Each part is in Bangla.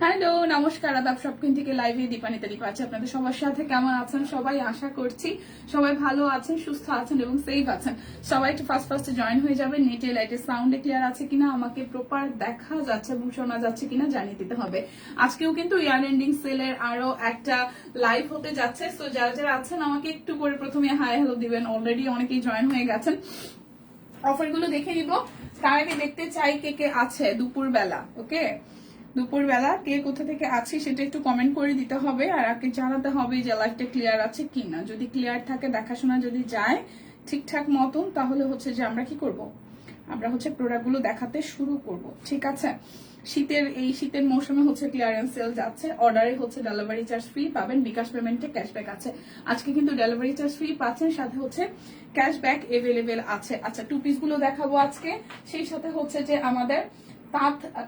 হ্যালো, নমস্কার, আদাব। সবকিন থেকে লাইভে দীপানিতা দীপা আছে আপনাদের সবার সাথে। কেমন আছেন সবাই? আশা করছি সবাই ভালো আছেন, সুস্থ আছেন এবং সেফ আছেন। সবাই একটু ফার্স্টে জয়েন হয়ে যাবে। নেটে লাইটে সাউন্ডে ক্লিয়ার আছে কিনা, আমাকে প্রপার দেখা যাচ্ছে এবং শোনা যাচ্ছে কিনা জানিয়ে দিতে হবে। আজকেও কিন্তু ইয়ার এন্ডিং সেলের আরো একটা লাইভ হতে যাচ্ছে। তো যারা যারা আছেন আমাকে একটু করে প্রথমে হাই হ্যালো দিবেন। অলরেডি অনেকেই জয়েন হয়ে গেছেন। অফারগুলো দেখে নিব। তার আগে দেখতে চাই কে কে আছে দুপুরবেলা। ওকে, দুপুরবেলা কে কোথা থেকে আছি সেটা একটু কমেন্ট করে দিতে হবে। আর আগে জানাতে হবে যে লাইভটা ক্লিয়ার আছে কিনা। যদি ক্লিয়ার থাকে, দেখাশোনা যদি যায় ঠিকঠাক মতন, তাহলে হচ্ছে যে আমরা কি করব, আমরা হচ্ছে প্রোডাক্টগুলো দেখাতে শুরু করব। ঠিক আছে, শীতের মৌসুমে হচ্ছে ক্লিয়ারেন্স সেল যাচ্ছে। অর্ডারে হচ্ছে ডেলিভারি চার্জ ফ্রি পাবেন, বিকাশ পেমেন্টে ক্যাশব্যাক আছে। আজকে কিন্তু ডেলিভারি চার্জ ফ্রি পাচ্ছেন, সাথে হচ্ছে ক্যাশব্যাক এভেলেবেল আছে। আচ্ছা, টু পিস গুলো দেখাবো আজকে। সেই সাথে হচ্ছে যে আমাদের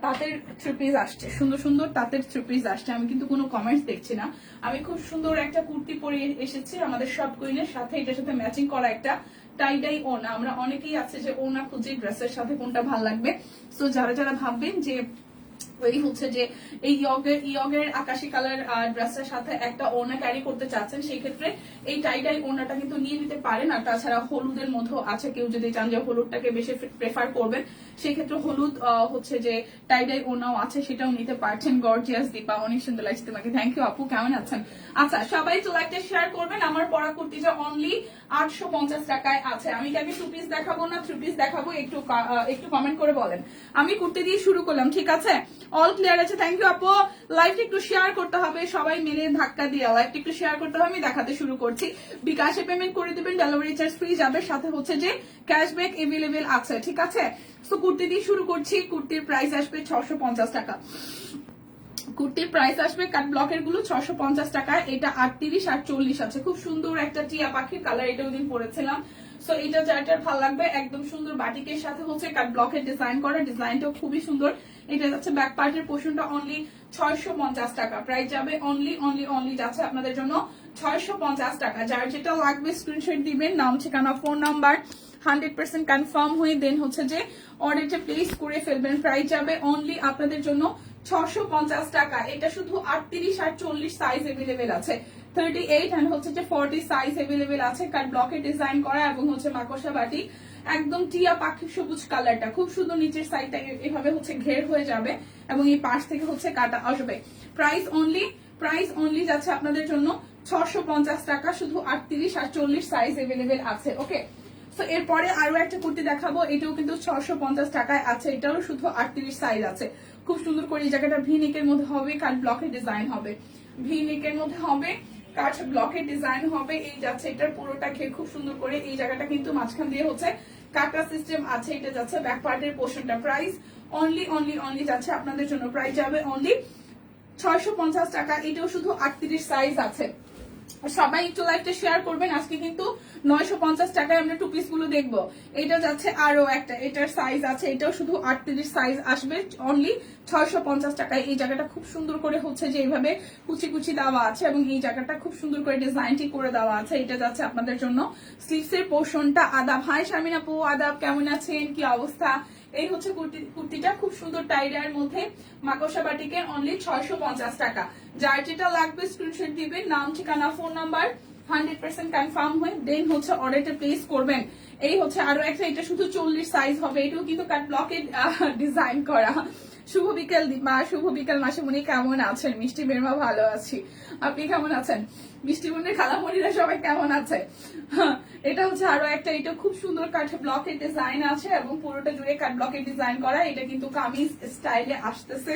তাঁতের থ্রি পিস আসছে, সুন্দর সুন্দর তাঁতের থ্রি পিস আসছে। আমি কিন্তু কোনো কমেন্টস দেখছি না। আমি খুব সুন্দর একটা কুর্তি পরে এসেছি আমাদের সব কুইনের সাথে। এটার সাথে ম্যাচিং করা একটা টাইডাই ওনা। আমরা অনেকেই আছে যে ওনা খুঁজি ড্রেসের সাথে কোনটা ভাল লাগবে। সো যারা যারা ভাববেন যে এই হচ্ছে যে এই ইয়গের আকাশি কালার ড্রেসের সাথে একটা ওড়না ক্যারি করতে চাচ্ছেন, সেই ক্ষেত্রে এই টাইডাই ওড়নাটা কিন্তু নিয়ে নিতে পারেন। আর তাছাড়া হলুদের মধ্যেও আছে, কেউ যদি চান যে হলুদটাকে বেশি প্রেফার করবেন, সেই ক্ষেত্রে হলুদ হচ্ছে যে টাইডাই ওড়নাও আছে, সেটাও নিতে পারছেন। গর্জিয়াস দীপা, অনেক সুন্দর লাগছে তোমাকে। থ্যাংক ইউ আপু, কেমন আছেন? আচ্ছা, সবাই তো লাইকটা শেয়ার করবেন। আমার পরা কুর্তিটা অনলি 850 টাকায় আছে। আমি কি টু পিস দেখাবো না থ্রি পিস দেখাবো, একটু কমেন্ট করে বলেন। আমি কুর্তি দিয়ে শুরু করলাম, ঠিক আছে? অল ক্লিয়ার আছে। থ্যাংক ইউ আপু। লাইভটা একটু শেয়ার করতে হবে, সবাই মিলে ধাক্কা দিয়ে লাইভটা একটু শেয়ার করতে হবে। আমি দেখাতে শুরু করছি। বিকাশে পেমেন্ট করে দিবেন, ডেলিভারি চার্জ ফ্রি যাবে, সাথে হচ্ছে যে ক্যাশব্যাক এভেলেবেল আছে। ঠিক আছে, তো কুর্তি দিয়ে শুরু করছি। কুর্তির প্রাইস আসবে 650 টাকা। কুর্তির প্রাইস আসবে কাট ব্লকের গুলো 650 টাকা। এটা 38 আর 40 আছে। খুব সুন্দর একটা টিয়া পাখির কালার, এটা ওদিন পরেছিলাম। সো এটা যার ভালো লাগবে, একদম সুন্দর বাটিকের সাথে হচ্ছে কাট ব্লকের ডিজাইন করা। ডিজাইনটাও খুবই সুন্দর। এটা যাচ্ছে ব্যাক পার্টের পোর্শনটা অনলি 650 টাকা। প্রাইস যাবে অনলি যাচ্ছে আপনাদের জন্য 650 টাকা। যার যেটা লাগবে স্ক্রিনশট দিবেন, নাম ঠিকানা ফোন নাম্বার 100% কনফার্ম হয়ে দেন হচ্ছে যে অর্ডারটা প্লেস করে ফেলবেন। প্রাইস যাবে অনলি আপনাদের জন্য 650 টাকা। এটা শুধু 38 আর 40 সাইজ এভেলেবেল আছে। 38 এন্ড হচ্ছে যে 40 সাইজ এভেলেবেল আছে। কাট ব্লকে ডিজাইন করা এবং হচ্ছে মাকড়সা বাটি, একদম টিয়া পাখি সবুজ কালারটা খুব সুন্দর। নিচের সাইডটা এভাবে হচ্ছে ঘের হয়ে যাবে এবং এই পাশ থেকে হচ্ছে কাটা আসবে। প্রাইস অনলি যাচ্ছে আপনাদের জন্য 650 টাকা। শুধু 38 আর 40 সাইজ এভেলেবেল আছে। ওকে, তো এরপরে আরো একটা কুর্তি দেখাবো। এটাও কিন্তু 650 টাকায় আছে। এটাও শুধু 38 সাইজ আছে। খুব সুন্দর করে এই জায়গাটা ভি নেকের মধ্যে হবে, কাট ব্লকের ডিজাইন হবে। ভি নেকের মধ্যে হবে, কাট ব্লকের ডিজাইন হবে। এই যাচ্ছে এটার পুরোটা ঘের খুব সুন্দর করে। এই জায়গাটা কিন্তু মাঝখান দিয়ে হচ্ছে কাটা সিস্টেম আছে। এটা যাচ্ছে ব্যাক পার্টের পোর্শনটা। প্রাইস অনলি যাচ্ছে আপনাদের জন্য। প্রাইস যাবে অনলি 650 টাকা। এটাও শুধু 38 সাইজ আছে। সবাই একটু লাইভটা শেয়ার করবেন। আজকে কিন্তু 950 টাকায় আমরা টু পিস গুলো দেখবো। এটা যাচ্ছে আরো একটা, এটার সাইজ আছে, এটাও শুধু 38 সাইজ আসবে অনলি 650 টাকায়। এই জায়গাটা খুব সুন্দর করে হচ্ছে যে এইভাবে কুচি কুচি দেওয়া আছে এবং এই জায়গাটা খুব সুন্দর করে ডিজাইনটি করে দেওয়া আছে। এটা যাচ্ছে আপনাদের জন্য স্লিভস এর পোর্শনটা। আদাব, হাই শামিন আপু, আদাব, কেমন আছেন, কি অবস্থা? এই হচ্ছে কুর্তিটা খুব সুন্দর টাইডার মধ্যে মাকড়সা বাটিকের অনলি 650 টাকা। যার যেটা লাগবে স্ক্রিনশট দিবেন, নাম ঠিকানা ফোন নাম্বার 100% কনফার্ম হয়ে দেন হচ্ছে অর্ডারটা প্লেস করবেন। এই হচ্ছে আরো একটা, এটা শুধু 40 সাইজ হবে। এটাও কিন্তু কাট ব্লকে ডিজাইন করা। শুভ বিকেল মাসিমণি, কেমন আছেন? মিষ্টি বেরমা, ভালো আছি। আপনি কেমন আছেন? মিষ্টি বোনের খালামণিরা সবাই কেমন আছে? এটা হচ্ছে আরো একটা, এটা খুব সুন্দর কাট ব্লকের ডিজাইন আছে এবং পুরোটা জুড়ে কাট ব্লকের ডিজাইন করা। এটা কিন্তু কামিজ স্টাইলে আসতেছে।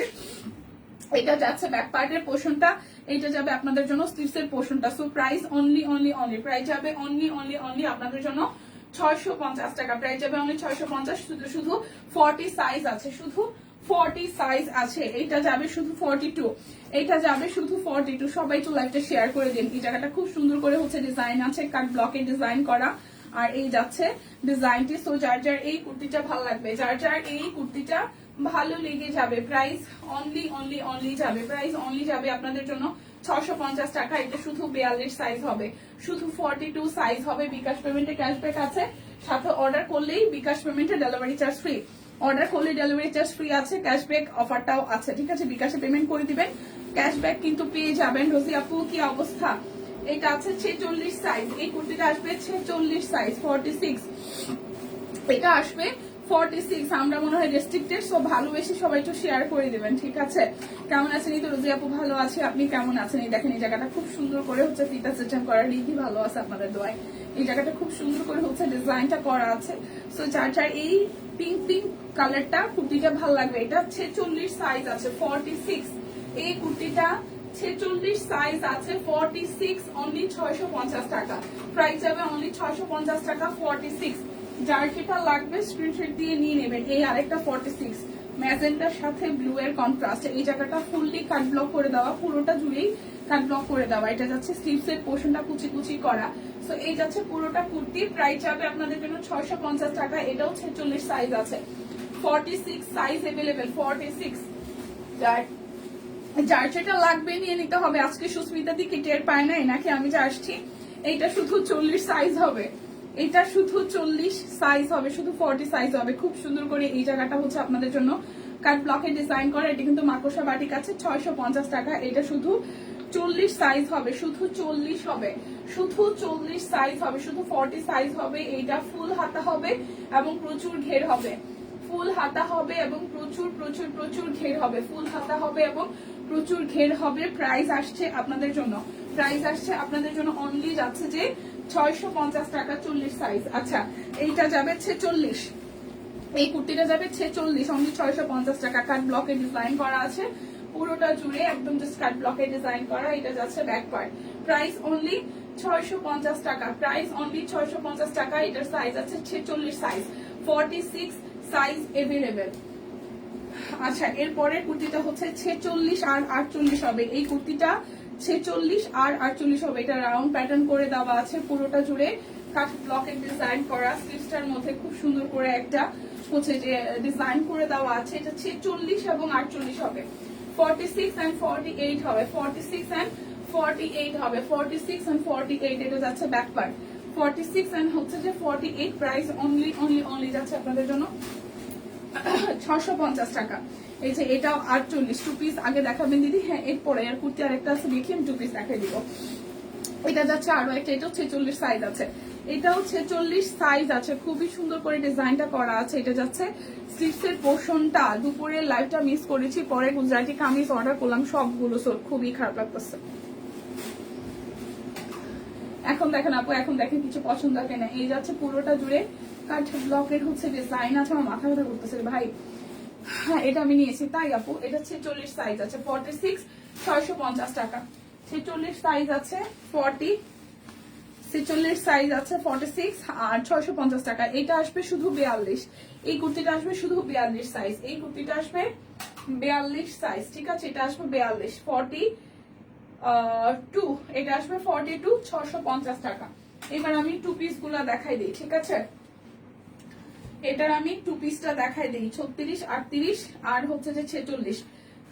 এটা যাচ্ছে ব্যাক পার্টের পোর্শনটা, এটা যাবে আপনাদের জন্য স্লিভস এর পোর্শনটা। সো প্রাইস অনলি প্রাইস যাবে অনলি আপনাদের জন্য 650 টাকা, প্রাইস যাবে অনলি 650। শুধু শুধু 40 সাইজ আছে, শুধু 40 সাইজ আছে। এটা যাবে শুধু 42, এটা যাবে শুধু 42। সবাই একটু লাইভটা শেয়ার করে দিন। এই জায়গাটা খুব সুন্দর করে হচ্ছে ডিজাইন আছে, কাট ব্লকে ডিজাইন করা, আর এই যাচ্ছে ডিজাইনটি। সো যার যার এই কুর্তিটা ভালো লাগবে, যার যার এই কুর্তিটা ভালো লেগে যাবে, প্রাইস অনলি অনলি অনলি যাবে, প্রাইস অনলি যাবে আপনাদের জন্য 650 টাকা। এটা শুধু 42 সাইজ হবে, শুধু 42 সাইজ হবে। বিকাশ পেমেন্টে ক্যাশব্যাক আছে, সাথে অর্ডার করলেই বিকাশ পেমেন্টে ডেলিভারি চার্জ ফ্রি, অর্ডার করলে ডেলিভারি চার্জ ফ্রি আছে, ক্যাশব্যাক অফারটাও আছে, ঠিক আছে। বিকাশে পেমেন্ট করে দিবেন, ক্যাশব্যাক কিন্তু পেয়ে যাবেন। রোজি আপু কি অবস্থা? এটা আছে 46 সাইজ, এই কুর্তিটা আসবে 46 সাইজ 46, এটা আসবে 46। আমরা মনে হয় রেস্ট্রিক্টেড, সো ভালোবেসে সবাই একটু শেয়ার করে দিবেন, ঠিক আছে। কেমন আছেন? এই তো রোজি আপু ভালো আছে, আপনি কেমন আছেন? এই দেখেন এই জায়গাটা খুব সুন্দর করে হচ্ছে ফিতা সিস্টেম করা, রিধি ভালো আছে আপনাদের দোয়ায়। এই জায়গাটা খুব সুন্দর করে হচ্ছে ডিজাইনটা করা আছে। সো যার যার এই পিঙ্ক পিঙ্ক কালারটা কুর্তিটা ভালো লাগবে, এটা 46 সাইজ আছে 46, এই কুর্তিটা 46 সাইজ আছে 46, অনলি 650 টাকা, প্রাইস যাবে অনলি 650 টাকা 46। যার যেটা লাগবে স্ক্রিনশট দিয়ে নিয়ে নেবেন। এই আরেকটা 46 ম্যাজেন্টার সাথে ব্লু এর কন্ট্রাস্ট, এই জায়গাটা ফুললি কাট ব্লক করে দেওয়া, পুরোটা জুড়েই কাট ব্লক করে দেওয়া। এটা যাচ্ছে স্লিভস এর পোর্শনটা কুচি কুচি করা। সো এই যাচ্ছে পুরোটা কুর্তি, প্রাইস যাবে আপনাদের জন্য 650 টাকা। এটাও 46 সাইজ আছে, 46 সাইজ अवेलेबल 46। যার যেটা লাগবে নিয়ে নিতে হবে। আজকে সুস্মিতা দি কি টের পায় নাই নাকি আমি যে আসছি? এইটা শুধু 40 সাইজ হবে, এটা শুধু 40 সাইজ হবে, শুধু 40 সাইজ হবে। খুব সুন্দর করে এই জায়গাটা হচ্ছে আপনাদের জন্য কাট ব্লকে ডিজাইন করা। এটা কিন্তু মাকড়সা বাটিক আছে, 650 টাকা। এটা শুধু 40 সাইজ হবে, শুধু 40 হবে, শুধু 40 সাইজ হবে, শুধু 40 সাইজ হবে। এইটা ফুল হাতা হবে এবং প্রচুর ঘের হবে, ফুল হাতা হবে এবং প্রচুর প্রচুর প্রচুর ঘের হবে, ফুল হাতা হবে এবং প্রচুর ঘের হবে। প্রাইস আসছে আপনাদের জন্য, প্রাইস আসছে আপনাদের জন্য অনলি যাচ্ছে যে 650 টাকা 40 সাইজ। আচ্ছা এইটা যাবে 46, এই কুর্তিটা যাবে 46, অনলি 650 টাকা। কাট ব্লকে ডিজাইন করা আছে পুরোটা জুড়ে, একদম জাস্ট কাট ব্লকে ডিজাইন করা। এটা যাচ্ছে ব্যাক পার্ট, প্রাইস অনলি 650 টাকা, প্রাইস অনলি 650 টাকা। এটার সাইজ আছে 46 সাইজ, 46 সাইজ अवेलेबल। আচ্ছা এরপরে কুর্তিটা হচ্ছে 46 আর 48 হবে। এই কুর্তিটা 46 আর 48 হবে। এটা রাউন্ড প্যাটার্ন করে দেওয়া আছে, পুরোটা জুড়ে কাট ব্লকের ডিজাইন করা, স্লিভসটার মধ্যে খুব সুন্দর করে একটা হচ্ছে যে ডিজাইন করে দেওয়া আছে। এটা 46 এবং 48 হবে, 46 and 48 হবে, 46 and 48 হবে, 46 and 48। এটা যাচ্ছে ব্যাক পার্ট, 46 and হচ্ছে যে 48। প্রাইস অনলি অনলি অনলি যাচ্ছে আপনাদের জন্য 650 টাকা। এই যে এটাও 48, 2 পিস আগে দেখাবেন দিদি? হ্যাঁ এরপরে আর কুর্তি আরেকটা আছে, দেখি আমি 2 পিস দেখাই দিব। এটা যাচ্ছে আরো একটা, এটাও 46 সাইজ আছে, এটাও 46 সাইজ আছে। খুবই সুন্দর করে ডিজাইনটা করা আছে। এটা যাচ্ছে স্লিভস এর পোর্শনটা। দুপুরের লাইভটা মিস করেছি, পরে গুজরাটি কামিজ অর্ডার করলাম সবগুলো, সো খুবই খারাপ লাগতেছে। এখন দেখেন আপু, এখন দেখেন কিছু পছন্দ হয় না। এই যাচ্ছে পুরোটা জুড়ে কাট ব্লকের হচ্ছে ডিজাইন আছে। আমার মাথা ব্যথা করতেছে ভাই। হ্যাঁ এটা আমি নিয়েছি তাই আপু। এটা 46 সাইজ আছে 46, 650 টাকা। 46 সাইজ আছে 40, 46 সাইজ আছে 46 আর 650 টাকা। এটা আসবে শুধু 42, এই কুর্তিটা আসবে শুধু 42 সাইজ, এই কুর্তিটা আসবে 42 সাইজ, ঠিক আছে। এটা আসবে 42, 42, এটা আসবে 42, 650 টাকা। এবার আমি 2 পিস গুলা দেখাই দিই, ঠিক আছে। এটার আমি 2 পিসটা দেখাই দিই, 36, 38 আর হচ্ছে যে 46,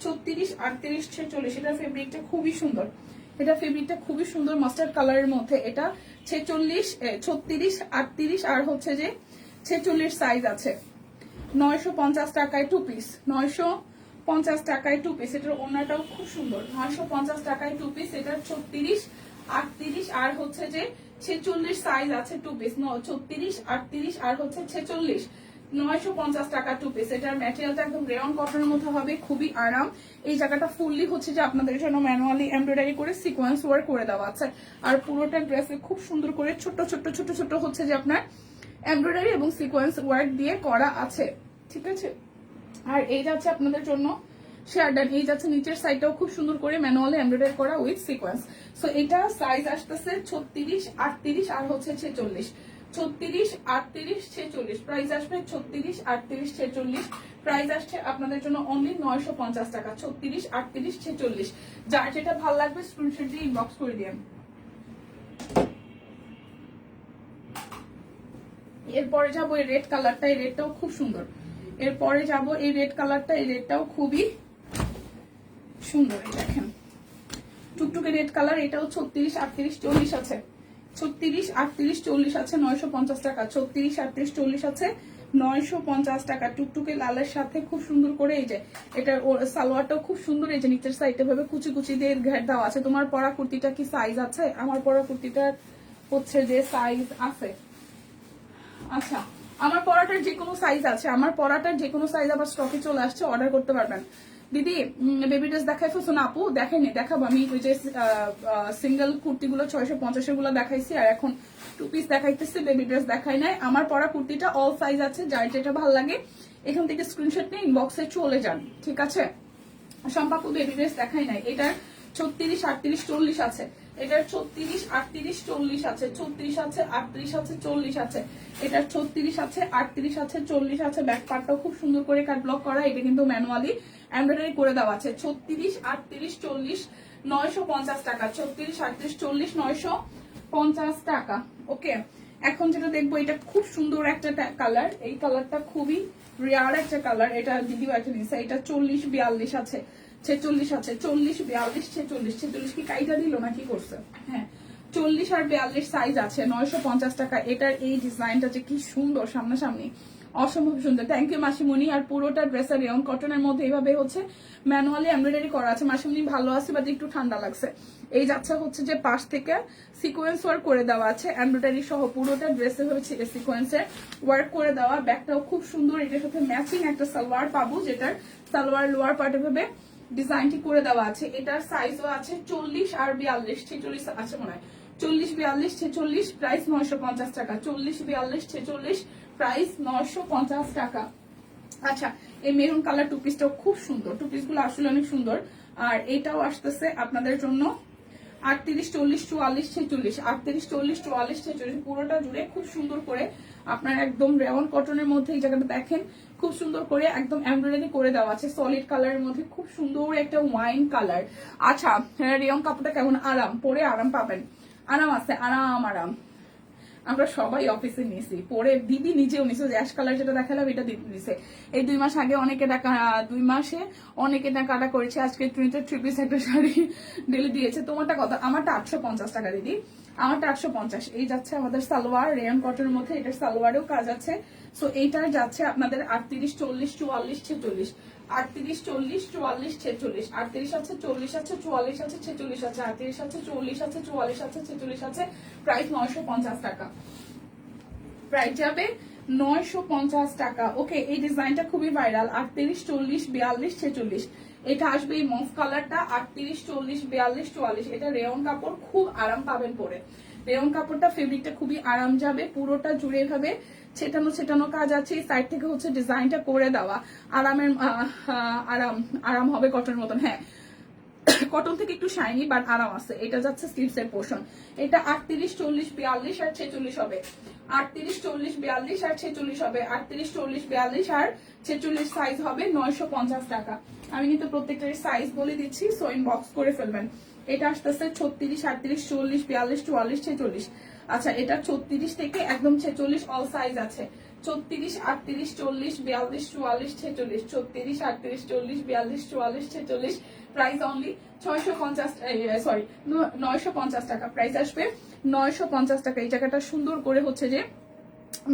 36, 38, 46। এটার ফেব্রিকটা খুবই সুন্দর, এটা ফেব্রিকটা খুবই সুন্দর মাস্টার্ড কালারের মধ্যে। এটা 36, 36, 38 আর হচ্ছে যে 46 সাইজ আছে। 950 টাকায় 2 পিস, 950 টাকায় 2 পিস। এটার ওনাটাও খুব সুন্দর, 950 টাকায় 2 পিস। এটার 36, 38 আর হচ্ছে যে 46 সাইজ আছে 2 পিস, 36, 38 আর হচ্ছে 46, 950 টাকা 2 পিস। এটার ম্যাটেরিয়ালটা একদম রেয়ন কটনের মধ্যে হবে, খুবই আরাম। এই জায়গাটা ফুললি হচ্ছে যে আপনাদের জন্য ম্যানুয়ালি এমব্রয়ডারি করে সিকোয়েন্স ওয়ার্ক করে দেওয়া আছে। আর পুরোটা ড্রেসে খুব সুন্দর করে ছোট ছোট ছোট ছোট হচ্ছে যে আপনার এমব্রয়ডারি এবং সিকোয়েন্স ওয়ার্ক দিয়ে করা আছে, ঠিক আছে। আর এই যাচ্ছে আপনাদের জন্য শেয়ারডান, এই যাচ্ছে নিচের সাইডটাও খুব সুন্দর করে ম্যানুয়ালি এমব্রয়ডারি করা উইথ সিকোয়েন্স। সো এটা সাইজ আসতেছে 36, 38 আর হচ্ছে 46। 36, 38, 46 প্রাইস আসবে 36, 38, 46 প্রাইস আসছে আপনাদের জন্য অনলি 950 টাকা। 36, 38, 46 যার যেটা ভালো লাগবে স্ক্রিনশট দিয়ে ইনবক্স করে দিন। এরপরে যাবো এই রেড কালারটা, এই রেডটাও খুব সুন্দর। এরপরে যাবো এই রেড কালারটা, এই রেডটাও খুবই সুন্দর। এই দেখেন টুকটুকে রেড কালার, এটাও 36, 38, 40 আছে। 36, 38, 40 আছে 950 টাকা। 36, 38, 40 আছে 950 টাকা। টুকটুকে লালের সাথে খুব সুন্দর করে এই যে এটার সালোয়ারটাও খুব সুন্দর। এই যে নিচের সাইডে ভাবে কুচি কুচি দিয়ে ঘের দেওয়া আছে। তোমার পরা কুর্তিটা কি সাইজ আছে? আমার পরা কুর্তিটার হচ্ছে যে সাইজ আছে। আচ্ছা, আমার পরাটার যে কোনো সাইজ আছে, আমার পরাটার যে কোনো সাইজ আবার স্টকে চলে আসছে, অর্ডার করতে পারবেন। দিদি বেবি ড্রেস দেখাই ফেলছো না আপু? দেখাইনি, দেখাবো। আমি ওই যে সিঙ্গেল কুর্তিগুলো 650 গুলো দেখাইছি, আর এখন 2 পিস দেখাইতেছি, বেবি ড্রেস দেখাই নাই। আমার পরা কুর্তিটা অল সাইজ আছে, যার যেটা ভালো লাগে এখান থেকে স্ক্রিনশট নিয়ে ইনবক্সে চলে যান, ঠিক আছে? সম্পাপু বেবি ড্রেস দেখাই নাই। এটার 36, 38, 40 আছে। এটার 36, 38, 40 আছে। 36 আছে, 38 আছে, 40 আছে। এটার 36 আছে, 38 আছে, 40 আছে। ব্যাক পার্টটাও খুব সুন্দর করে কাট ব্লক করা। এটা কিন্তু ম্যানুয়ালি এমব্রয়ডারি করে দেওয়া আছে। 36, 38, 40 950 টাকা। 36, 38, 40 950 টাকা। ওকে, এখন যেটা দেখবো এটা খুব সুন্দর একটা কালার। এই কালারটা খুবই রেয়ার একটা কালার। এটা দিদি একটা নিছে। এটা 40, 42 আছে, 46 আছে। 40, 42, 46 46 কি কাইটা দিল না কি করছে? হ্যাঁ, 40 আর 42 সাইজ আছে 950 টাকা। এটার এই ডিজাইনটা যে কি সুন্দর সামনাসামনি, অসম্ভব সুন্দর। Thank you মাসিমণি। আর পুরোটা ড্রেসের রেয়ন কটনের মধ্যে এইভাবে হচ্ছে ম্যানুয়ালি এমব্রয়ডারি করা আছে। মাসিমণি ভালো আছে, বাট একটু ঠান্ডা লাগছে। এই যাচ্ছে হচ্ছে যে পাশ থেকে সিকোয়েন্স ওয়ার্ক করে দেওয়া আছে এমব্রয়ডারি সহ। পুরোটা ড্রেসে হচ্ছে সিকোয়েন্সের ওয়ার্ক করে দেওয়া। ব্যাগটাও খুব সুন্দর। এটার সাথে ম্যাচিং একটা সালোয়ার পাবো, যেটার সালোয়ার লোয়ার পার্টে ভাবে ডিজাইনটি করে দেওয়া আছে। এটার সাইজও আছে 40 আর 42, 46 আছে মনে হয়। 40, 42, 46 প্রাইস 950 টাকা। 40, 42, 46 প্রাইস 950 টাকা। আচ্ছা, এই মেরুন কালার টু পিসটাও খুব সুন্দর। টু পিস গুলো আসলে অনেক সুন্দর। আর এটাও আসতেছে আপনাদের জন্য 38, 40, 44, 46, 38, 40, 44, 46 পুরোটা জুড়ে খুব সুন্দর করে আপনার একদম রেওয়ান কটনের মধ্যে এই জায়গাটা দেখেন খুব সুন্দর করে একদম এমব্রয়ডারি করে দেওয়া আছে। সলিড কালারের মধ্যে খুব সুন্দর একটা ওয়াইন কালার। আচ্ছা, রেওয়ান কাপড়টা কেমন? আরাম, পরে আরাম পাবেন। আরাম আছে, আরাম আরাম। আমরা সবাই অফিসে নিয়েছি, পরে দিদি নিজেও নিছে। অ্যাশ কালার যেটা দেখালাম এটা দিদি নিছে। এই 2 মাস আগে অনেকে টাকা, 2 মাসে অনেকে টাকাটা করেছে। আজকে 3 পিস একটা শাড়ি ডেলি দিয়েছে। তোমারটা কত? আমারটা 850 টাকা দিদি, আমারটা 850। এই যাচ্ছে আমাদের সালোয়ার রেয়ন কটনের মধ্যে। এটার সালোয়ারেও কাজ আছে। সো এইটার যাচ্ছে আপনাদের 38, 40, 44, 46, 38, 40, 44, 46, 38 আছে, 40 আছে, 44 আছে, 46 আছে, 38 আছে, 40 আছে, 44 আছে, 46 আছে। প্রাইস 950 টাকা। প্রাইস যাবে 950 টাকা। ওকে, এই ডিজাইনটা খুবই ভাইরাল। 38, 40, 42, 46 এটা আসবে এই মফ কালারটা। 38, 40, 42, 44 এটা রেয়ন কাপড়, খুব আরাম পাবেন পরে। রেয়ন কাপড়টা ফেব্রিকটা খুবই আরাম যাবে। পুরোটা জুড়ে ভাবে ছেটানো ছেটানো কাজ আছে। সাইড থেকে হচ্ছে ডিজাইনটা করে দেওয়া। আরামের আরাম আরাম হবে কটনের মতন। হ্যাঁ, কটন থেকে একটু শাইনি, বাট আরাম আছে। এটা যাচ্ছে স্লিভস এর পোর্শন। এটা 38, 40, 42 আর 46 হবে। 38, 40, 42 আর 46 হবে। 38, 40, 42 আর 46 সাইজ হবে 950 টাকা। আমি কিন্তু প্রত্যেকটার সাইজ বলে দিচ্ছি, সো ইনবক্স করে ফেলবেন। এটা আসতেছে 36, 38, 40, 42, 44, 46। আচ্ছা, এটা 36 থেকে একদম 46 অল সাইজ আছে। 36, 38, 40, 42, 44, 46, 36, 38, 40, 42, 44, 46 প্রাইস অনলি 650, সরি 950 টাকা। প্রাইস আসবে 950 টাকা। এই জায়গাটা সুন্দর করে হচ্ছে যে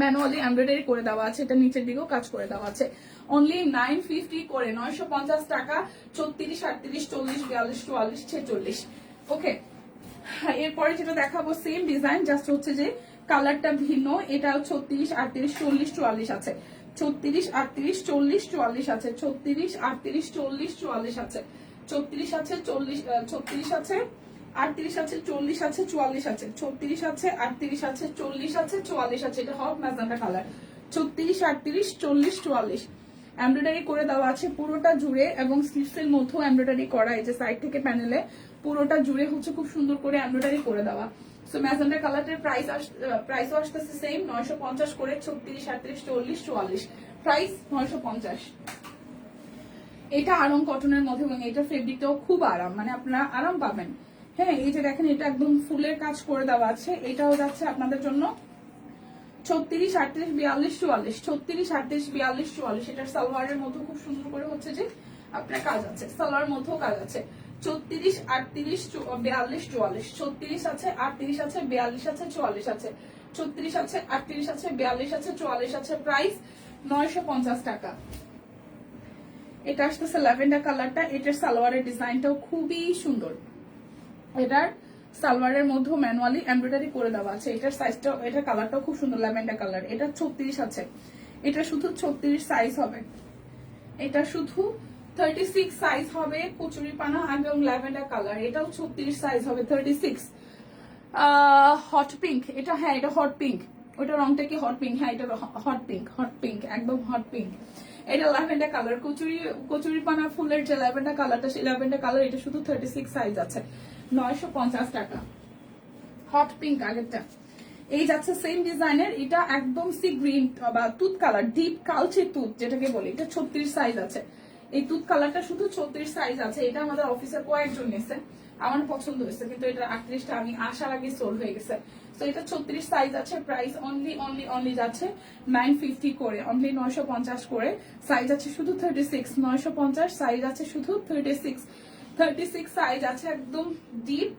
ম্যানুয়ালি এমব্রয়ডারি করে দেওয়া আছে। এটা নিচের দিকেও কাজ করে দেওয়া আছে। অনলি 950 করে 950 টাকা। 36, 38, 40, 42, 44, 46। ওকে, এরপরে যেটা দেখাবো সেম ডিজাইন, জাস্ট হচ্ছে যে কালারটা ভিন্ন। এটা 36, 38, 40, 44 আছে। 36, 38, 40, 44 আছে। 36, 38, 40, 44 আছে। 36 আছে, 40, 36 আছে, 38 আছে, 40 আছে, 44 আছে। 36 আছে, 38 আছে, 40 আছে, 44 আছে। এটা হট ম্যাজেন্টা কালার। 36, 38, 40, 44 এমব্রয়ডারি করে দেওয়া আছে পুরোটা জুড়ে, এবং স্লিভসের মধ্যেও এমব্রয়ডারি করা। এই যে সাইড থেকে প্যানেলে পুরোটা জুড়ে হচ্ছে খুব সুন্দর করে এমব্রয়ডারি করে দেওয়া। সো ম্যাজেন্টা কালারটার প্রাইসও আসতেছে সেম 950 করে, 36, 38, 40, 44, প্রাইস 950। এটা আরাম কটনের মধ্যে এবং এটা ফেব্রিকটাও খুব আরাম, মানে আপনারা আরাম পাবেন। হ্যাঁ, এই যে দেখেন এটা একদম ফুলের কাজ করে দেওয়া আছে, এটাও যাচ্ছে আপনাদের জন্য 36, 38, 42, 44, 36, 38, 42, 44। এটার সালোয়ারের মধ্যে খুব সুন্দর করে হচ্ছে যে আপনার কাজ আছে, সালোয়ার মধ্যেও কাজ আছে। 36, 38, 42, 44, 36 আছে, 38 আছে, 42 আছে, 44 আছে, 36 আছে, 38 আছে, 42 আছে, 44 আছে, প্রাইস 950 টাকা। এটা আসতেছে ল্যাভেন্ডার কালারটা, এটার সালোয়ারের ডিজাইনটাও খুবই সুন্দর। এটার সালোয়ারের মধ্যেও ম্যানুয়ালি এমব্রয়ডারি করে দেওয়া আছে। এটার সাইজটা, এটার কালারটাও খুব সুন্দর ল্যাভেন্ডার কালার। এটা 36 আছে, এটা শুধু 36 সাইজ হবে, এটা শুধু 36 সাইজ হবে কচুরি পানা এবং ল্যাভেন্ডার কালার। এটাও 36 সাইজ হবে, 36। হট পিঙ্ক এটা, হ্যাঁ এটা হট পিঙ্ক, ওটা রংটা কি হট পিঙ্ক? হ্যাঁ এটা হট পিঙ্ক, হট পিঙ্ক, একদম হট পিঙ্ক। এটা ল্যাভেন্ডার কালার, কচুরি পানা ফুলের যে ল্যাভেন্ডার কালারটা, সেই ল্যাভেন্ডার কালার। এটা শুধু 36 সাইজ আছে, 950 টাকা। হট পিঙ্ক আগেরটা। এই যাচ্ছে সেম ডিজাইনের, এটা একদম সি গ্রিন বা তুত কালার, ডিপ কালচে তুত যেটাকে বলি। এটা 36 সাইজ আছে, এই তুত কালারটা শুধু 36 সাইজ আছে। এটা আমাদের অফিসে কয়েকজন নিয়েছে, আমার পছন্দ হয়েছে, কিন্তু এটা 38টা আমি আসার আগে সোল্ড হয়ে গেছে। তো এটা 36 সাইজ আছে, প্রাইস অনলি যাচ্ছে 950 করে, অনলি 950 করে। সাইজ আছে শুধু 36, 950 সাইজ আছে শুধু 36 সাইজ আছে, একদম ডিপ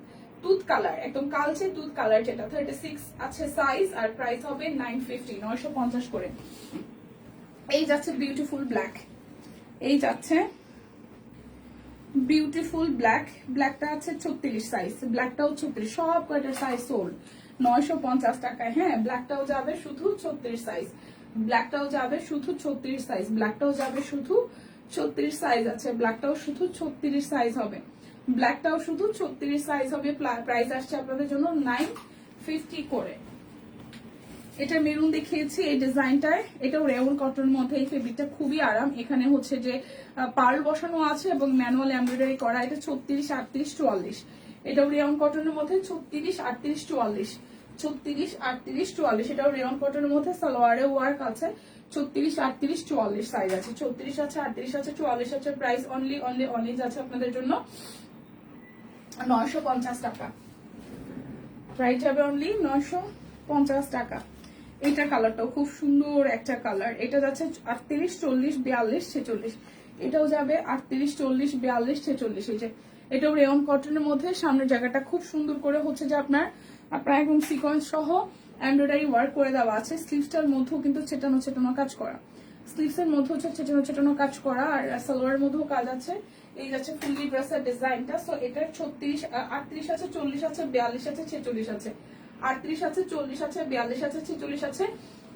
টুথ কালার, একদম কালচে টুথ কালার যেটা। 36 আছে সাইজ, আর প্রাইস হবে 950, 950 করে। এই যাচ্ছে বিউটিফুল ব্ল্যাক, এই যাচ্ছে বিউটিফুল ব্ল্যাক, ব্ল্যাকটা আছে 36 সাইজ, ব্ল্যাকটাও 36, সব কয়টার সাইজ সোল্ড 950 টাকায়। হ্যাঁ, ব্ল্যাকটাও যাবে শুধু 36 সাইজ, ব্ল্যাকটাও যাবে শুধু 36 সাইজ, ব্ল্যাকটাও যাবে শুধু 36 সাইজ আছে, ব্ল্যাকটাও শুধু 36 সাইজ হবে, ব্ল্যাকটাও শুধু 36 সাইজ হবে। প্রাইস আসছে আপনাদের জন্য 950 করে। এটা মেরুন দেখিয়েছি এই ডিজাইনটায়, এটাও রেওন কটনের মধ্যে। এই ফেব্রিকটা খুবই আরাম, এখানে হচ্ছে যে পার্ল বসানো আছে এবং ম্যানুয়াল এমব্রয়ডারি করা। এটা 36, 38, 44, এটাও রেওন কটনের মধ্যে 36, 38, 44, 36, 38, 44। এটাও রেওন কটনের মধ্যে, সালোয়ারে ওয়ার্ক আছে। 36, 38, 44 সাইজ আছে, 36 আছে, 38 আছে, 44 আছে। প্রাইস অনলি যাচ্ছে আপনাদের জন্য 950 টাকা। প্রাইস যাবে অনলি 950 টাকা। এটা কালারটাও খুব সুন্দর একটা কালার, এটা যাচ্ছে 38, 40, 42, 46, এটাও যাবে 38, 40, 42, 46। এই যে এটাও রেয়ন কটনের মধ্যে, সামনের জায়গাটা খুব সুন্দর করে হচ্ছে যে আপনার একদম সিকোয়েন্স সহ এমব্রয়ডারি ওয়ার্ক করে দেওয়া আছে। স্লিভসটার মধ্যেও কিন্তু ছেটানো কাজ করা, স্লিভসের মধ্যে হচ্ছে ছেটানো কাজ করা, আর সালোয়ারের মধ্যেও কাজ আছে। এই যাচ্ছে ফুললি ড্রেসের ডিজাইনটা। সো এটার 36, 38 আছে, 40 আছে, 42 আছে, 46 আছে, 38 আছে, 40 আছে, 42 আছে, 46 আছে,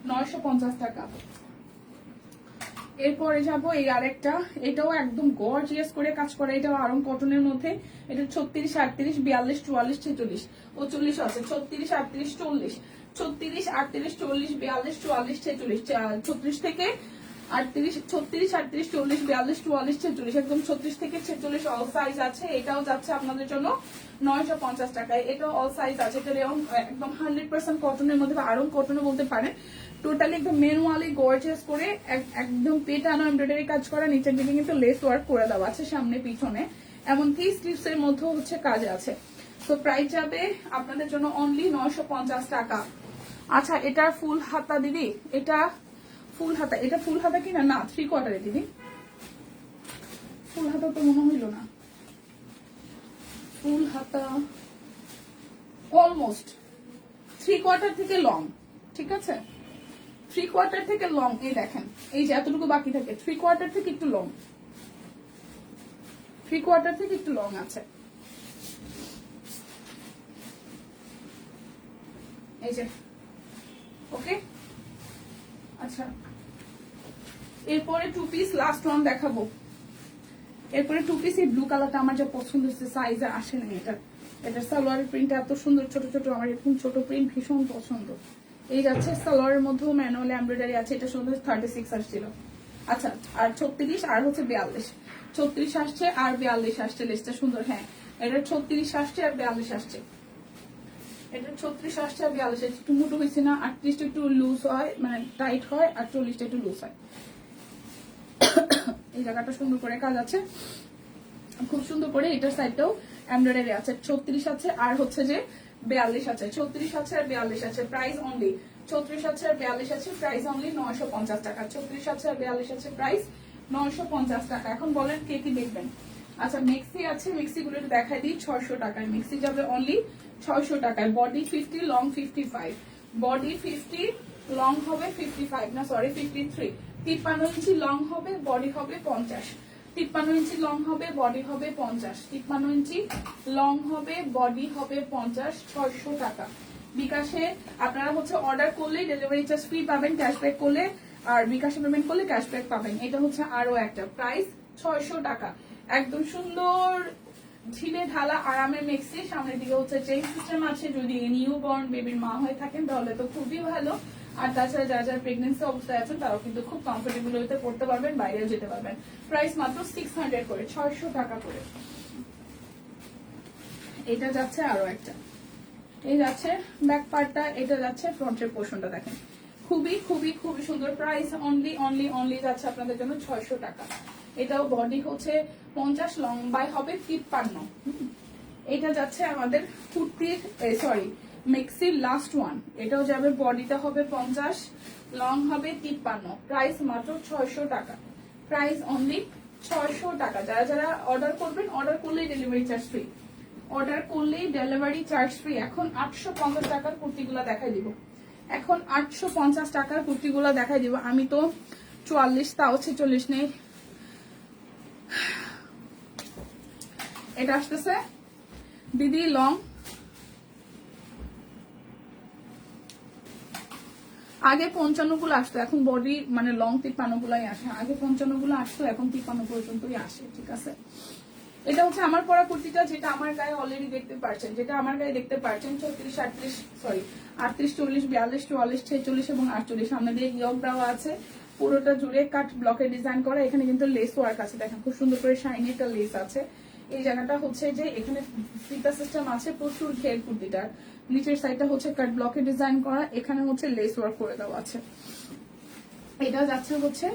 950 টাকা। এরপরে যাব এই আরেকটা, এটাও একদম গর্জিয়াস করে কাজ করা, এটাও আরং কটনের মধ্যে। এটা 36, 38, 42, 44, 46 ও 40 আছে, 36, 38, 40, 36, 38, 40, 42, 44, 46, 36 থেকে 38, 36, 38, 40, 42, 44, 46, একদম 36 থেকে 46 অল সাইজ আছে। এটাও যাচ্ছে আপনাদের জন্য 950 টাকায়। এটাও অল সাইজ আছে, এটা একদম 100% কটনের মধ্যে বা আরং কটনের বলতে পারেন। টোটালি একদম ম্যানুয়ালি গর্জিয়াস করে একদম পেটানো এমব্রয়ডারি কাজ করা, নিচের দিকে কিন্তু লেস ওয়ার্ক করে দেওয়া আছে সামনে পিছনে, এমনকি স্লিভস এর মধ্যেও হচ্ছে কাজ আছে। তো প্রাইস যাবে আপনাদের জন্য অনলি 950 টাকা। আচ্ছা, এটা ফুল হাতা দিদি, এটা ফুল হাতা, এটা ফুল হাতা কিনা? না, 3/4 দিদি, ফুল হাতা তো মনে হইল না। ফুল হাতা অলমোস্ট 3/4 থেকে লং, ঠিক আছে, 3/4 থেকে লং। এই দেখেন, এই যে এতটুকু বাকি থাকে, 3/4 থেকে একটু লং, 3/4 থেকে একটু লং আছে। এই যে, ওকে। আচ্ছা, এরপরে 2 পিস লাস্ট ওয়ান দেখাবো। এরপরে 2 পিস, এই ব্লু কালারটা আমার যা পছন্দ হচ্ছে, সাইজে আসে না এটা। এটা সালোয়ারের প্রিন্টটা এত সুন্দর, ছোট ছোট, আমার এরকম ছোট প্রিন্ট ভীষণ পছন্দ। এই যাচ্ছে সালোয়ারের মধ্যেও ম্যানুয়াল এমব্রয়ডারি আছে, এটা সুন্দর 36 আসছিল। আচ্ছা, আর 36 আর হচ্ছে 42, 36 আসছে আর 42 আসছে, লেসটা সুন্দর। হ্যাঁ, এটা 36 আসছে আর 42 আসছে। এটা 36 আসছে আর 42 একটু মোটো হয়েছে না, 38 একটু লুজ হয় মানে টাইট হয়, আর 40টা একটু লুজ হয়। এই জায়গাটা সুন্দর করে কাজ আছে, খুব সুন্দর করে। এটার সাইডটাও এমব্রয়ডারি আছে। 36 আছে আর হচ্ছে যে 42 আছে, 36 আছে আর 42 আছে, প্রাইস অনলি 34 আছে আর 42 আছে, প্রাইস অনলি 950 টাকা। 34 আছে আর 42 আছে, প্রাইস 950 টাকা। এখন বলেন কে কি দেখবেন? আচ্ছা মেক্সি আছে, মেক্সি গুলো একটু দেখাই দিই। 600 টাকায় মেক্সি যাবে অনলি 600 টাকায়। বডি 50, লং 55, বডি 50, লং হবে 55 না সরি 53। 53 ইঞ্চি লং হবে, বডি হবে 50। 53 ইঞ্চি লং হবে, বডি হবে 50। 53 ইঞ্চি লং হবে, বডি হবে 50। 600 টাকা। বিকাশে আপনারা হচ্ছে অর্ডার করলে ডেলিভারি চার্জ ফ্রি পাবেন, ক্যাশব্যাক করলে আর বিকাশে পেমেন্ট করলে ক্যাশব্যাক পাবেন। এটা হচ্ছে আরো একটা প্রাইস 600 টাকা। একদম সুন্দর ঢিলে ঢালা আরামের মেক্সি। সামনের দিকে হচ্ছে চেইন সিস্টেম আছে, যদি নিউ বর্ন বেবির মা হয়ে থাকেন তাহলে তো খুবই ভালো। আর তাছাড়া যারা যারা প্রেগনেন্সি অবস্থায় আছেন তারাও কিন্তু খুব কমফোর্টেবল হইতে পড়তে পারবেন, বাইরেও যেতে পারবেন। প্রাইস মাত্র 600 করে, 600 টাকা করে। এটা যাচ্ছে আরো একটা, এই যাচ্ছে ব্যাক পার্টটা, এটা যাচ্ছে ফ্রন্টের পোর্শনটা। দেখেন খুবই খুবই খুবই সুন্দর। প্রাইস অনলি অনলি অনলি যাচ্ছে আপনাদের জন্য 600 টাকা। এটাও বডি হচ্ছে 50, লম্বায় হবে 53। এটা যাচ্ছে আমাদের কুর্তির সরি মেক্সির লাস্ট ওয়ান। এটাও যাবে, বডিটা হবে 50, লং হবে 53। প্রাইস মাত্র 600 টাকা, প্রাইস অনলি 600 টাকা। যারা যারা অর্ডার করবেন, অর্ডার করলেই ডেলিভারি চার্জ ফ্রি, অর্ডার করলেই ডেলিভারি চার্জ ফ্রি। এখন 850 টাকার কুর্তিগুলো দেখাই দিব, এখন 850 টাকার কুর্তিগুলো দেখাই দিব। আমি তো 44 তাও 46 নেই। এটা আসতেছে দিদি লং, আগে 55 গুলো আসতো, এখন বডি মানে লং 53 গুলাই আসে। আগে 55 গুলো আসতো, এখন 53 পর্যন্তই আসে। ঠিক আছে, এটা হচ্ছে আমার পরা কুর্তিটা, যেটা আমার গায়ে অলরেডি দেখতে পাচ্ছেন, যেটা আমার গায়ে দেখতে পাচ্ছেন 36, 38 সরি 38, 40, 42, 44, 46 এবং 48। সামনে দিয়ে ইয়ক দেওয়া আছে, পুরোটা জুড়ে কাট ব্লকে ডিজাইন করা। এখানে কিন্তু লেস ওয়ার্ক আছে, দেখেন খুব সুন্দর করে শাইনি একটা লেস আছে। এই জায়গাটা হচ্ছে যে এখানে ফিতা সিস্টেম আছে, প্রচুর ঘের কুর্তিটার। নিচের সাইডটা হচ্ছে কাট ব্লকে ডিজাইন করা, এখানে হচ্ছে লেস ওয়ার্ক করে দেওয়া আছে। এটা যাচ্ছে হচ্ছে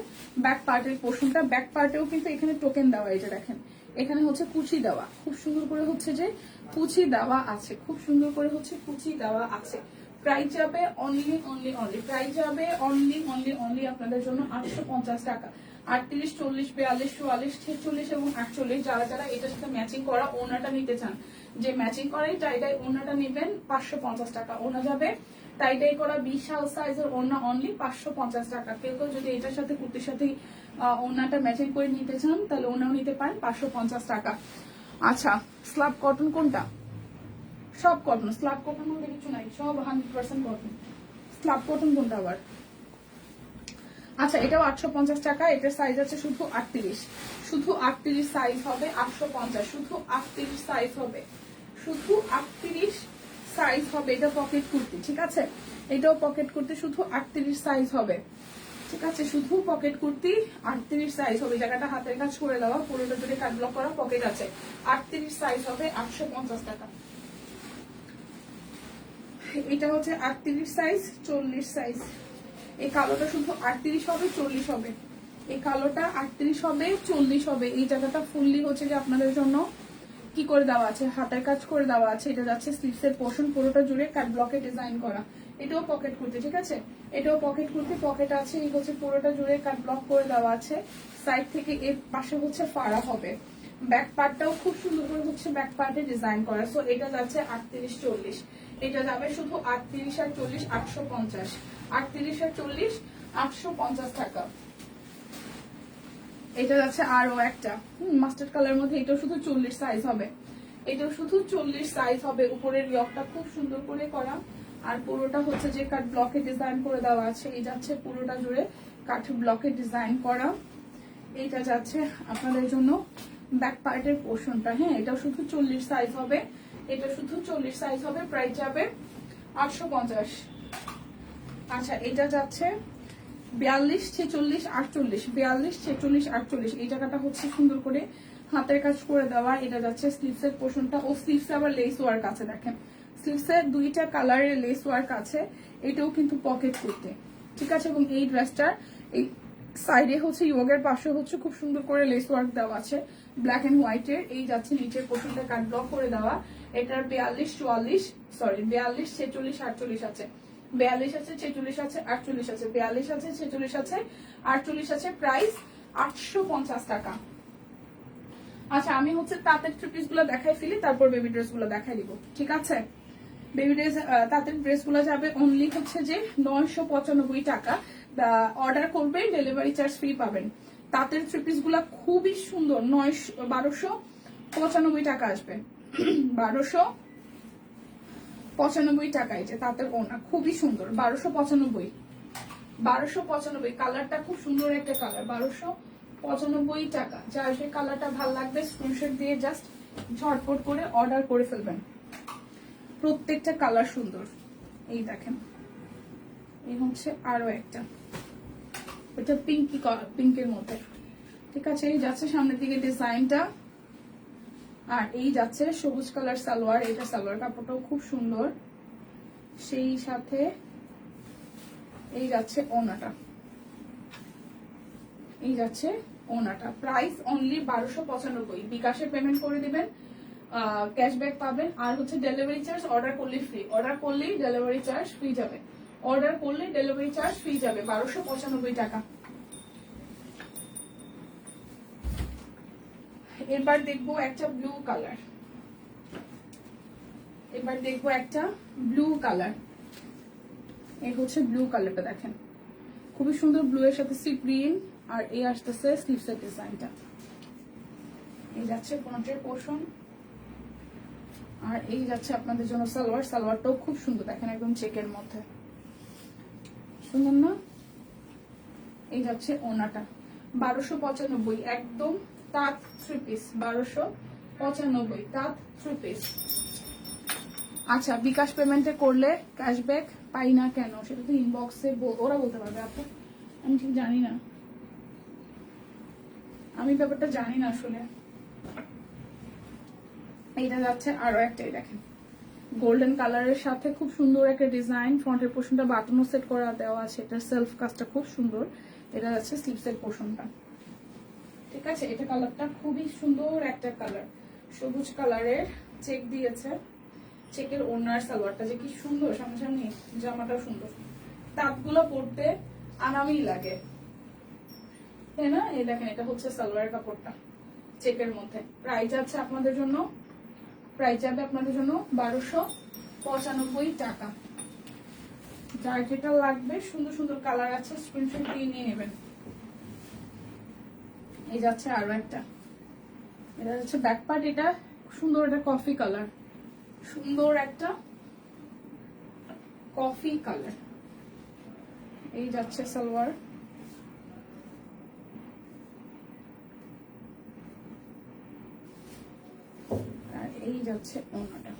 ব্যাক পার্টের পোর্শনটা। ব্যাক পার্টেও কিন্তু এখানে টোকেন দেওয়া, এই যে দেখেন এখানে হচ্ছে কুচি দেওয়া, খুব সুন্দর করে হচ্ছে যে কুচি দেওয়া আছে, খুব সুন্দর করে হচ্ছে কুচি দেওয়া আছে। প্রাইস যাবে অনলি অনলি অনলি, প্রাইস যাবে অনলি অনলি অনলি আপনাদের জন্য 850 টাকা। 38, 40, 42, 44, 46 এবং 48। যারা যারা এটার সাথে ম্যাচিং করা ওনাটা নিতে চান, যে ম্যাচিং করাই টাইডাই ওনাটা নেবেন 550 টাকা। ওনা যাবে টাইডাই করা বিশাল সাইজের ওনা অনলি 550 টাকা। কেউ কেউ যদি এটার সাথে কুর্তির সাথে ওনাটা ম্যাচিং করে নিতে চান তাহলে ওনাও নিতে পারেন 550 টাকা। আচ্ছা স্ল্যাব কটন কোনটা? সব কটন, স্ল্যাব কটন বলতে কিছু নাই, সব 100% কটন। স্ল্যাব কটন কোনটা আবার? আচ্ছা এটাও 850 টাকা। এটার সাইজ আছে শুধু 38, শুধু 38 সাইজ হবে 850, শুধু 38 সাইজ হবে, শুধু 38 সাইজ হবে। এটা পকেট কুর্তি, ঠিক আছে, এটাও পকেট কুর্তি, শুধু 38 সাইজ হবে। ঠিক আছে, শুধু পকেট কুর্তি 38 সাইজ হবে। জায়গাটা হাতের কাজ করে দেওয়া, পুরোটা জুড়ে কাট ব্লক করা, পকেট আছে। 38 সাইজ হবে 850 টাকা। এটা হচ্ছে 38 সাইজ, 40 সাইজ। এই কালোটা শুধু 38 হবে, 40 হবে। এই কালোটা 38 হবে, 40 হবে। এই জায়গাটা ফুললি হচ্ছে যে আপনাদের জন্য কি করে দেওয়া আছে, হাতের কাজ করে দেওয়া আছে। এটা যাচ্ছে স্লিভসের পোর্শন, পুরোটা জুড়ে কাট ব্লকে ডিজাইন করা। এটাও পকেট কুর্তি, ঠিক আছে, এটাও পকেট কুর্তি, পকেট আছে। এই হচ্ছে পুরোটা জুড়ে কাট ব্লক করে দেওয়া আছে। সাইড থেকে এর পাশে হচ্ছে ফাড়া হবে। ব্যাক পার্টটাও খুব সুন্দর করে হচ্ছে ব্যাক পার্টে ডিজাইন করা। সো এটা যাচ্ছে 38, 40। এটা যাবে শুধু 38 আর 40, 850। 38 আর 40, 850 টাকা। এটা যাচ্ছে আরো একটা মাস্টার্ড কালার মধ্যে, এটাও শুধু 40 সাইজ হবে, এটাও শুধু 40 সাইজ হবে। উপরের ইয়কটা খুব সুন্দর করে করা, আর পুরোটা হচ্ছে যে কাট ব্লকে ডিজাইন করে দেওয়া আছে। এই যাচ্ছে পুরোটা জুড়ে কাঠ ব্লকে ডিজাইন করা। এটা যাচ্ছে আপনাদের জন্য ব্যাক পার্টের পোর্শনটা। হ্যাঁ এটাও শুধু 40 সাইজ হবে, এটা শুধু 40 সাইজ হবে। প্রাইস যাবে 850। আচ্ছা এটা যাচ্ছে 42, 46, 48, 42, 46, 48। এই জায়গাটা হচ্ছে সুন্দর করে হাতের কাজ করে দেওয়া। এটা যাচ্ছে স্লিভসের পোর্শনটা, ও স্লিভসে আবার লেস ওয়ার্ক আছে। দেখেন স্লিভসে দুইটা কালারের লেস ওয়ার্ক আছে, এটাও কিন্তু পকেট করতে, ঠিক আছে। এবং এই ড্রেসটার এই সাইডে হচ্ছে ইয়োগের পাশে হচ্ছে খুব সুন্দর করে লেস ওয়ার্ক দেওয়া আছে ব্ল্যাক এন্ড হোয়াইটের। এই যাচ্ছে নিচের পোর্শনটা কাট ব্লক করে দেওয়া। এটার 42, 44, সরি 42, 46, 48 আছে, 42 আছে, 46 আছে, 48 আছে, 42 আছে, 46 আছে, 48 আছে। প্রাইস 850 টাকা। আচ্ছা, আমি হচ্ছে তাঁতের থ্রি পিস গুলো দেখাই ফেলি, তারপর বেবি ড্রেস গুলো দেখাই দিব, ঠিক আছে। বেবি ড্রেস তাঁতের ড্রেস গুলো যাবে অনলি হচ্ছে যে 995 টাকা। অর্ডার করবেন, ডেলিভারি চার্জ ফ্রি পাবেন। তাঁতের থ্রি পিস গুলা খুবই সুন্দর, 1295 টাকা আসবে। 1295 টাকা। এই যে তাঁতের ওনা খুবই সুন্দর, 1295। কালারটা খুব সুন্দর একটা কালার, 1295 টাকা। যার যে কালারটা ভালো লাগবে স্ক্রিনশট দিয়ে জাস্ট ঝটপট করে অর্ডার করে ফেলবেন। প্রত্যেকটা কালার সুন্দর। এই দেখেন, এই হচ্ছে আরো একটা, এটা পিঙ্কের মধ্যে, ঠিক আছে। এই যাচ্ছে সামনের দিকে ডিজাইনটা, আর এই যাচ্ছে সবুজ কালার সালোয়ার। এটা সালোয়ার কাপড়টাও খুব সুন্দর, সেই সাথে এই যাচ্ছে ওনাটা, এই যাচ্ছে ওনাটা। Price only 1295। বিকাশে পেমেন্ট করে দিবেন, ক্যাশব্যাক পাবেন। আর হচ্ছে ডেলিভারি চার্জ অর্ডার করলেই ফ্রি, অর্ডার করলেই ডেলিভারি চার্জ ফ্রি যাবে, অর্ডার করলে ডেলিভারি চার্জ ফ্রি যাবে। 1295 টাকা। এবার দেখবো একটা ব্লু কালার, এবার দেখবো একটা ব্লু কালার। এই হচ্ছে ব্লু কালারটা, দেখেন খুবই সুন্দর, ব্লু এর সাথে সি গ্রিন। আর এই আসতেছে স্লিভসের ডিজাইনটা, এই যাচ্ছে কোনটার পোর্শন, আর এই যাচ্ছে আপনাদের জন্য সালোয়ার। সালোয়ারটাও খুব সুন্দর, দেখেন একদম চেকের মধ্যে, সুন্দর না? এই যাচ্ছে ওনাটা, 1295 একদম তাঁত থ্রি পিস, 1295 তাঁত থ্রি পিস। আচ্ছা, বিকাশ পেমেন্টে করলে ক্যাশব্যাক পাই না কেন, সেটা তো ইনবক্সে ওরা বলতে পারবে আপু, আমি ঠিক জানি না, আমি ব্যাপারটা জানি না আসলে। এইটা যাচ্ছে আরো একটাই, দেখেন গোল্ডেন কালারের সাথে খুব সুন্দর একটা ডিজাইন। ফ্রন্টের পোর্শনটা বাটনও সেট করা দেওয়া আছে, এটার সেলফ কাজটা খুব সুন্দর। এটা যাচ্ছে স্লিভসের পোর্শনটা, ঠিক আছে। এটা কালারটা খুবই সুন্দর একটা কালার, সবুজ কালারের চেক দিয়েছে। চেকের ওনার সালোয়ারটা যে কি সুন্দর, সামনাসামনি জামাটা সুন্দর, তাঁতগুলো পরতে আরামই লাগে, তাই না? এই দেখেন, এটা হচ্ছে সালোয়ার কাপড়টা চেকের মধ্যে। প্রাইস আছে আপনাদের জন্য, প্রাইস যাবে আপনাদের জন্য 1295 টাকা। যার যেটা লাগবে, সুন্দর সুন্দর কালার আছে, স্ক্রিনশট দিয়ে নিয়ে নেবেন। এই যাচ্ছে আরো একটা, এটা হচ্ছে ব্যাক পার্ট, এটা সুন্দর, এটা কফি কালার, সুন্দর একটা কফি কালার। এই যাচ্ছে সালোয়ার, আর এই যাচ্ছে ওনাটা।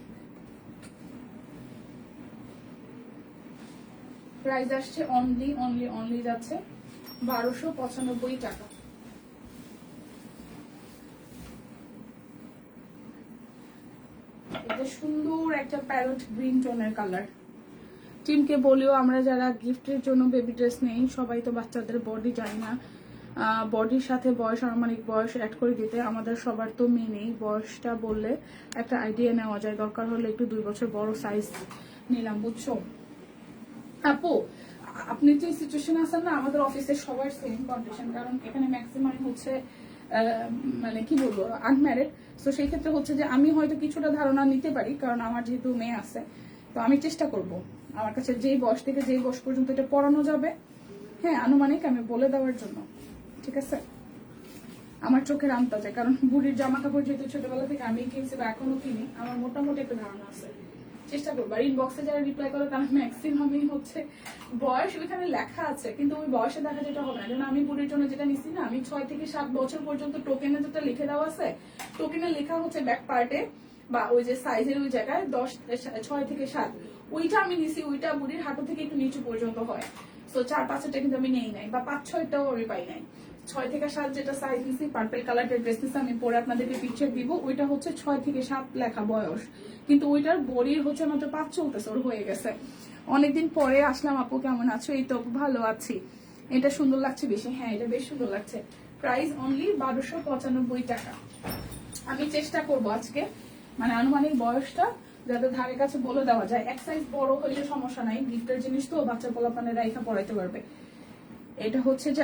প্রাইস আসছে অনলি যাচ্ছে 1295 টাকা। এটা সুন্দর একটা প্যারট গ্রিন টোনের কালার। টিমকে বলিও, আমরা যারা গিফটের জন্য বেবি ড্রেস নেই, সবাই তো বাচ্চাদের বডি যায় না, বডির সাথে বয়স, আনুমানিক বয়স অ্যাড করে দিতে। আমাদের সবার তো মেয়ে নেই, বয়সটা বললে একটা আইডিয়া নেওয়া যায়, দরকার হলে একটু 2 বছর বড় সাইজ নিলাম, বুঝছো আপু? আপনি যে সিচুয়েশন আছেন না, আমাদের অফিসে সবার সেম কন্ডিশন, কারণ এখানে ম্যাক্সিমাম হচ্ছে মানে কি বলবো আনম্যারিড। তো সেই ক্ষেত্রে হচ্ছে যে আমি হয়তো কিছুটা ধারণা নিতে পারি, কারণ আমার যেহেতু মেয়ে আছে, তো আমি চেষ্টা করব আমার কাছে যেই বয়স থেকে যেই বয়স পর্যন্ত এটা পড়ানো যাবে, হ্যাঁ আনুমানিক আমি বলে দেওয়ার জন্য, ঠিক আছে। আমার চোখের আন্দাজে, কারণ বুড়ির জামা কাপড় যেহেতু ছোটবেলা থেকে আমি কিনছি বা এখনো কিনি, আমার মোটামুটি একটা ধারণা আছে। চেষ্টা করবো। আর ইনবক্সে যারা রিপ্লাই করে তারা ম্যাক্সিমামই হচ্ছে বয়স ওইখানে লেখা আছে, কিন্তু ওই বয়সে দেখা যেটা হবে না। যেন আমি বুড়ির জন্য যেটা নিচ্ছি না, আমি 6 থেকে 7 বছর পর্যন্ত টোকেনে যেটা লিখে দেওয়া আছে, টোকেনে লেখা হচ্ছে ব্যাক পার্টে বা ওই যে সাইজের ওই জায়গায় 6 থেকে 7, ওইটা আমি নিছি। ওইটা বুড়ির হাঁটু থেকে একটু নিচু পর্যন্ত হয়, তো 4-5-টা কিন্তু আমি নেই নাই, বা 5-6টাও আমি পাই নাই। 6 থেকে 7 যেটা সাইজ নিছি, পার্পল কালারের ড্রেস নিছি, আমি পরে আপনাদেরকে পিকচার দিব। ওইটা হচ্ছে 6 থেকে 7 লেখা বয়স, কিন্তু ওইটার বডির হচ্ছে মাত্র 5 চলতেছে, ওর হয়ে গেছে। অনেকদিন পরে আসলাম, আপু কেমন আছো? এই তো ভালো আছি। এটা সুন্দর লাগছে বেশি, হ্যাঁ এটা বেশ সুন্দর লাগছে। প্রাইস অনলি 1295 টাকা। আমি চেষ্টা করব আজকে মানে আনুমানিক বয়সটা যাতে ধারে কাছে বলে দেওয়া যায়। এক সাইজ বড় হইলে সমস্যা নাই, গিফটের জিনিস তো বাচ্চা পোলাপানে রাইখা পড়াইতে পারবে। এটা হচ্ছে যে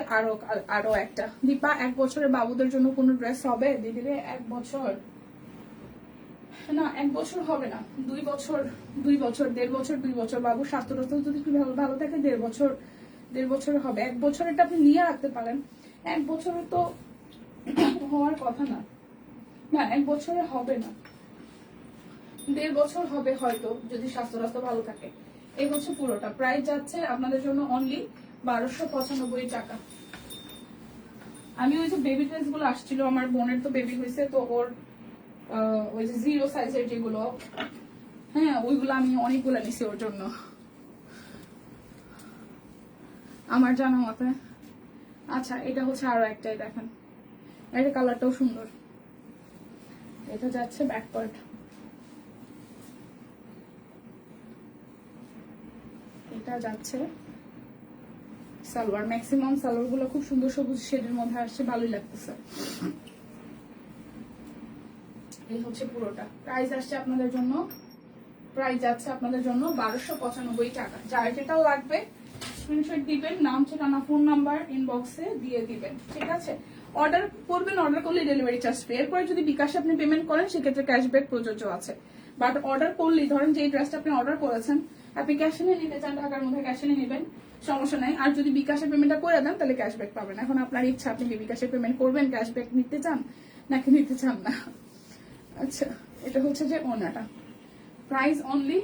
আরো একটা দীপা, 1 বছরের বাবুদের জন্য কোনো ড্রেস হবে দিদিরে? 1 বছর না, 1 বছর হবে না, 2 বছর, 2 বছর, 1.5 বছর, 2 বছর। বাবু স্বাস্থ্য যদি একটু ভালো থাকে 1.5 বছর, 1.5 বছর হবে। 1 বছরেরটা আপনি নিয়ে রাখতে পারেন, 1 বছরে তো হওয়ার কথা না, না 1 বছরে হবে না, 1.5 বছর হবে হয়তো যদি স্বাস্থ্য ভালো থাকে। এই হচ্ছে পুরোটা। প্রাইস যাচ্ছে আপনাদের জন্য অনলি 1295 টাকা। আমি ওই যে বেবি ড্রেস গুলো আসছিল, আমার বোনের তো বেবি হয়েছে, তো ওর ওই যে 0 সাইজের যেগুলো, হ্যাঁ ওইগুলো আমি অনেকগুলো নিছি ওর জন্য আমার জানা মতে। আচ্ছা এটা হচ্ছে আরো একটাই, দেখেন এটা কালারটাও সুন্দর। এটা যাচ্ছে ব্যাক পার্ট, এটা যাচ্ছে সালোয়ার। ম্যাক্সিমাম সালোয়ার গুলো খুব সুন্দর সবুজ শেডের মধ্যে আসছে, ভালোই লাগতেছে। এই হচ্ছে পুরোটা। প্রাইস আসছে আপনাদের জন্য, প্রাইস যাচ্ছে আপনাদের জন্য 1295 টাকা। যার যেটাও লাগবে স্ক্রিনশট দিবেন, নাম ঠিকানা ফোন নাম্বার ইনবক্সে দিয়ে দিবেন, ঠিক আছে? অর্ডার করবেন, অর্ডার করলে ডেলিভারি চার্জ ফ্রি। এরপরে যদি বিকাশে আপনি পেমেন্ট করেন সেক্ষেত্রে ক্যাশব্যাক প্রযোজ্য আছে। বাট অর্ডার করলেই, ধরেন যে ড্রেসটা আপনি অর্ডার করেছেন, আপনি ক্যাশে নিয়ে নিতে চান, ঢাকার মধ্যে ক্যাশে নিয়ে নেবেন, সমস্যা নাই। আর যদি বিকাশে পেমেন্টটা করে দেন তাহলে ক্যাশব্যাক পাবেন। এখন আপনার ইচ্ছা, আপনি কি বিকাশে পেমেন্ট করবেন, ক্যাশব্যাক নিতে চান নাকি নিতে চান না। আচ্ছা এটা হচ্ছে যে ওনাটা, প্রাইস অনলি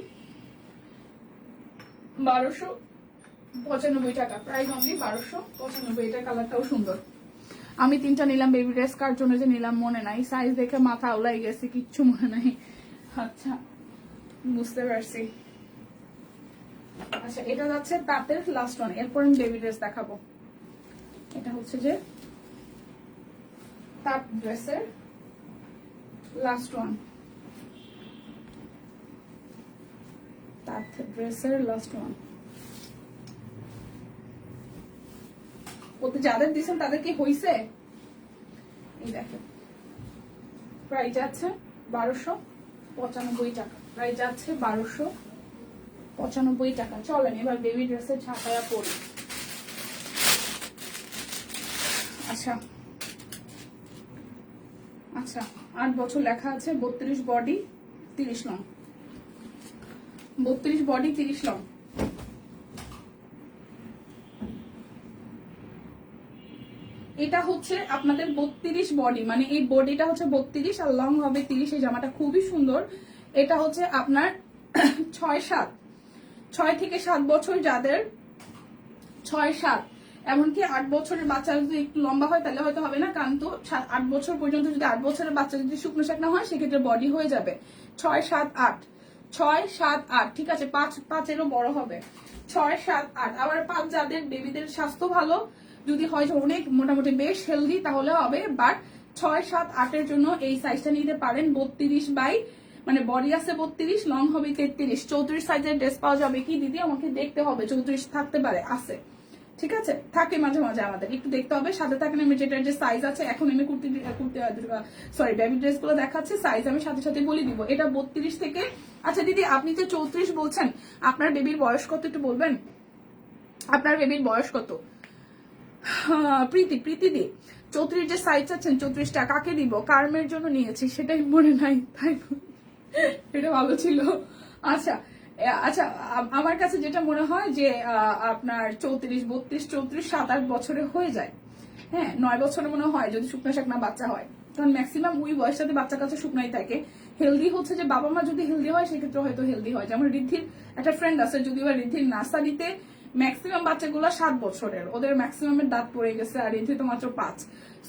1295 টাকা। Price only 1295। এটা কালারটাও সুন্দর। আমি 3টা নিলাম বেবি ড্রেস, কার জন্য যে নিলাম মনে নাই, সাইজ দেখে মাথা উলাই গেছে, কিচ্ছু মনে নাই। আচ্ছা বুঝতে পারছি। আচ্ছা এটা যাচ্ছে তাঁতের লাস্ট ওয়ান, এরপর আমি বেবি ড্রেস দেখাবো। এটা হচ্ছে যে তাঁত ড্রেসের লাস্ট ওয়ান, তাঁত ড্রেসের লাস্ট ওয়ান। ওতে যাদের দিচ্ছেন তাদের কি হইছে? এই দেখেন প্রাইস যাচ্ছে 1295 টাকা। প্রাইস যাচ্ছে 1295 টাকা। চলেন এবার বেবি ড্রেসের ছাপায়া পরি। আচ্ছা আচ্ছা 8 বছর লেখা আছে, 32 বডি 30 লং, 32 বডি 30 লং। এটা হচ্ছে আপনাদের 32 বডি, মানে এই বডিটা হচ্ছে 32 আর লং হবে 30। এই জামাটা খুবই সুন্দর। এটা হচ্ছে আপনার 6 থেকে 7 বছর, যাদের 6-7, এমনকি 8 বছরের বাচ্চা যদি একটু লম্বা হয় তাহলে হয়তো হবে না, কারণ তো 8 বছর পর্যন্ত যদি 8 বছরের বাচ্চা যদি শুকনো শাকনা হয় সেক্ষেত্রে বডি হয়ে যাবে 6-7-8, 6-7-8, ঠিক আছে? 5-5-এরও বড় হবে, 6-7-8। আবার 5 যাদের বেবিদের স্বাস্থ্য ভালো যদি হয় যে অনেক মোটামুটি বেশ হেলদি তাহলে হবে, বাট 6-7-8-এর জন্য এই সাইজটা নিতে পারেন। 32 বাই মানে বডি আছে 32, লং হবে 33। 34 সাইজের ড্রেস পাওয়া যাবে কি দিদি? আমাকে দেখতে হবে, 34 থাকতে পারে, আছে, ঠিক আছে? থাকে মাঝে মাঝে, আমাদের একটু দেখতে হবে। সাথে থাকেন আমি যেটার যে সাইজ আছে, এখন আমি সরি বেবি ড্রেস গুলো দেখাচ্ছি, সাইজ আমি সাথে সাথে বলে দিব। এটা 32 থেকে, আচ্ছা দিদি আপনি যে 34 বলছেন, আপনার বেবির বয়স কত একটু বলবেন? আপনার বেবির বয়স কত? প্রীতি দি 34 যে সাইজ আছেন, 34টা কাকে দিব, কার্মের জন্য নিয়েছি সেটাই মনে নাই, তাই এটা ভালো ছিল। আচ্ছা আচ্ছা আমার কাছে যেটা মনে হয় যে আপনার 34, 32, 34, 7-8 বছরে হয়ে যায়। হ্যাঁ 9 বছরে মনে হয় যদি শুকনা শাকনা বাচ্চা হয়, কারণ ম্যাক্সিমাম ওই বয়সটাতে বাচ্চার কাছে শুকনাই থাকে। হেলদি হচ্ছে যে বাবা মা যদি হেলদি হয় সেক্ষেত্রে হয়তো হেলদি হয়। যেমন ঋদ্ধির একটা ফ্রেন্ড আছে, যদিও ঋদ্ধির নার্সারিতে ম্যাক্সিমাম বাচ্চাগুলো 7 বছরের, ওদের ম্যাক্সিমামের দাঁত পড়ে গেছে, আর এতে তো মাত্র 5।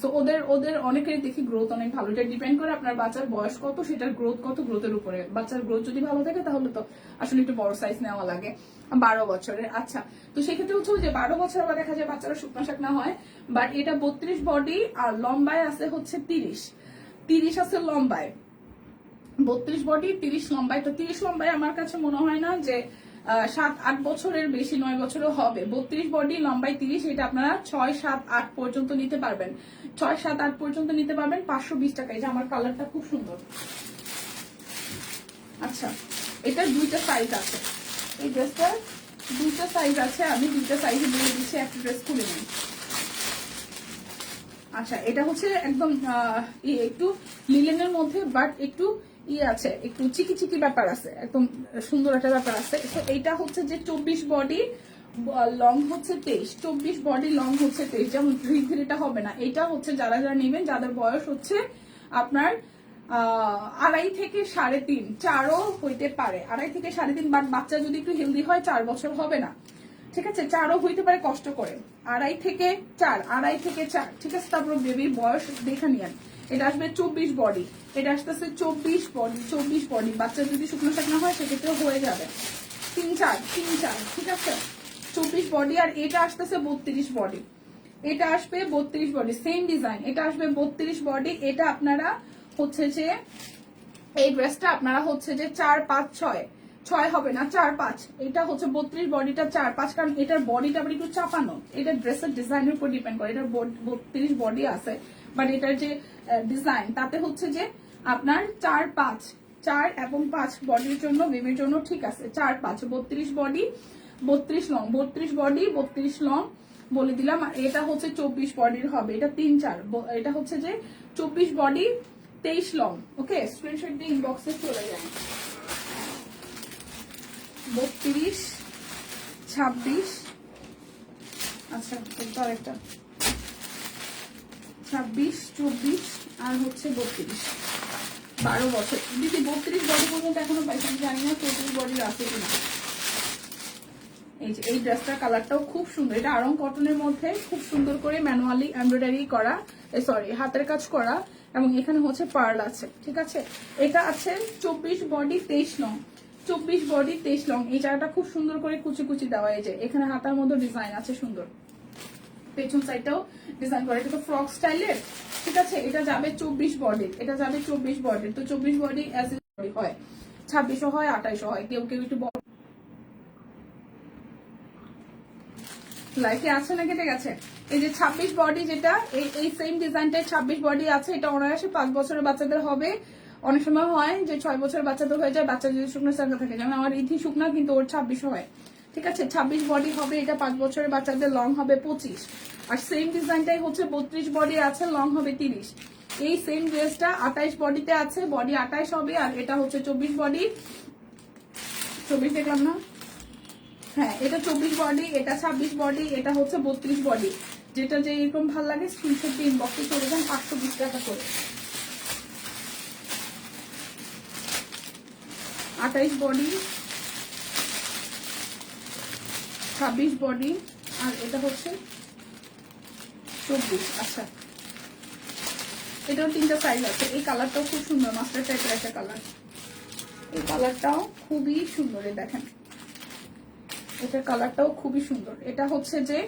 সো ওদের অনেকেরই দেখি গ্রোথ অনেক ভালো। এটা ডিপেন্ড করে আপনার বাচ্চার বয়স কত, সেটার গ্রোথ কত, গ্রোথের উপরে। বাচ্চার গ্রোথ যদি ভালো থাকে তাহলে তো আসলে একটু বড় সাইজ নেওয়া লাগে। 12 বছরের। আচ্ছা, তো সেক্ষেত্রে হচ্ছে যে 12 বছর আবার দেখা যায় বাচ্চারা শুকনা শাকনা হয়, বাট এটা 32 বডি আর লম্বায় আছে হচ্ছে 30 আছে লম্বায়, 32 বডি 30 লম্বায়। তো 30 লম্বায় আমার কাছে মনে হয় না যে 7-8 বছরের বেশি, 9 বছরও হবে। 32 বডি লম্বায় 30, এটা আপনারা 6-7-8 পর্যন্ত নিতে পারবেন, 6-7-8 পর্যন্ত নিতে পারবেন 520 টাকা। এই যে আমার কালারটা খুব সুন্দর। আচ্ছা, এটার দুইটা সাইজ আছে, এই ড্রেসটার দুইটা সাইজ আছে, আমি দুইটা সাইজে বলে দিচ্ছি, একটা ড্রেস খুলে নিই। আচ্ছা, এটা হচ্ছে একদম একটু লিলেনের মধ্যে, বাট একটু আছে, একটু চিকি চিকি ব্যাপার আছে, একদম সুন্দর একটা ব্যাপার আছে। তো এইটা হচ্ছে যে 24 বডি, লং হচ্ছে 23, 24 বডি লং হচ্ছে 23। যেমন ধীরে হবে না, এটা হচ্ছে যারা যারা নেবেন যাদের বয়স হচ্ছে আপনার 2.5 থেকে 3.5, 4ও হইতে পারে, 2.5 থেকে 3.5, বাট বাচ্চা যদি একটু হেলদি হয় 4 বছর হবে না, ঠিক আছে, 4ও হইতে পারে কষ্ট করে, 2.5 থেকে 4, ঠিক আছে। তারপর বেবির বয়স দেখে নিয়েন। এটা আসবে 24 বডি, এটা আসতেছে 24 বডি। বাচ্চা যদি শুকনো শাকনা হয় সেক্ষেত্রে হয়ে যাবে 3-4, ঠিক আছে, 24 বডি। আর এটা আসতেছে 32 বডি, এটা আসবে 32 বডি, সেম ডিজাইন, এটা আসবে 32 বডি। এটা আপনারা হচ্ছে যে এই ড্রেসটা আপনারা হচ্ছে যে 4-5-6 হবে না, 4-5, এটা হচ্ছে 32 বডিটা 4-5, কারণ এটার বডিটা আবার একটু চাপানো, এটা ড্রেসের ডিজাইনের উপর ডিপেন্ড করে। এটার 32 বডি আছে, বাট এটার যে ডিজাইন তাতে হচ্ছে যে আপনার 4 এবং 5 বডির জন্য, বেবির জন্য ঠিক আছে। 4-5, 32 বডি, 32 লং, 32 বডি 32 লং বলে দিলাম। আর এটা হচ্ছে 24 বডির হবে, এটা 3-4, এটা হচ্ছে যে 24 বডি 23 লং। ওকে, স্ক্রিনশট দিয়ে ইনবক্সে চলে যান। 32, 26, আচ্ছা এটা আরেকটা 26, 24 আর হচ্ছে 32, 12 বছর। দিদি 32 বডি পর্যন্ত এখনো পাইছি, আমি জানি না 24 বডির আছে কিনা। এই যে এই ড্রেসটার কালারটাও খুব সুন্দর, এটা আরং কটনের মধ্যে খুব সুন্দর করে ম্যানুয়ালি এমব্রয়ডারি করা, সরি হাতের কাজ করা, এবং এখানে হচ্ছে পার্ল আছে, ঠিক আছে। এটা আছে 24 বডি 23 লং, 24 বডি 23 লং। এই জায়গাটা খুব সুন্দর করে কুচি কুচি দেওয়া, এই যে এখানে হাতার মধ্যে ডিজাইন আছে সুন্দর, পেছন সাইডটাও ডিজাইন করা, এটা তো ফ্রক স্টাইলের, ঠিক আছে। এটা যাবে 24 বডির, এটা যাবে 24 বডির। তো 24 বডি অ্যাজ হয়, 26ও হয়, 28ও হয়, কেউ কেউ একটু লাইফে আছে না কেটে গেছে। এই যে 26 বডি, যেটা এই সেম ডিজাইনটাই 26 বডি আছে, এটা অনায়াসে 5 বছরের বাচ্চাদের হবে। অনেক সময় হয় যে 6 বছরের বাচ্চাদের হয়ে যায়, বাচ্চা যদি শুকনো চাকা থাকে, যেমন আমার ইথি শুকনা কিন্তু ওর 26 হয়, ঠিক আছে। 26 বডি হবে, এটা 5 বছরের বাচ্চাদের, লং হবে 25। আর সেম ডিজাইনটাই হচ্ছে 32 বডি আছে, লং হবে 30। এই সেম ড্রেসটা 28 বডিতে আছে, বডি 28 হবে। আর এটা হচ্ছে 24 বডি, 24 দেখলাম না, হ্যাঁ এটা 24 বডি, এটা 26 বডি, এটা হচ্ছে 32 বডি। যেটা যে এরকম ভালো লাগে স্ক্রিনশট দিয়ে ইনবক্সে চলে যান, 520 টাকা করে। 28 বডি, 26 বডি, আর এটা হচ্ছে 24। আচ্ছা, এটাও 3টা সাইজ আছে। এই কালারটাও খুব সুন্দর, মাস্টার টাইপের একটা কালার, এই কালারটাও খুবই সুন্দর, এই দেখেন এটার কালারটাও খুবই সুন্দর। এটা হচ্ছে যে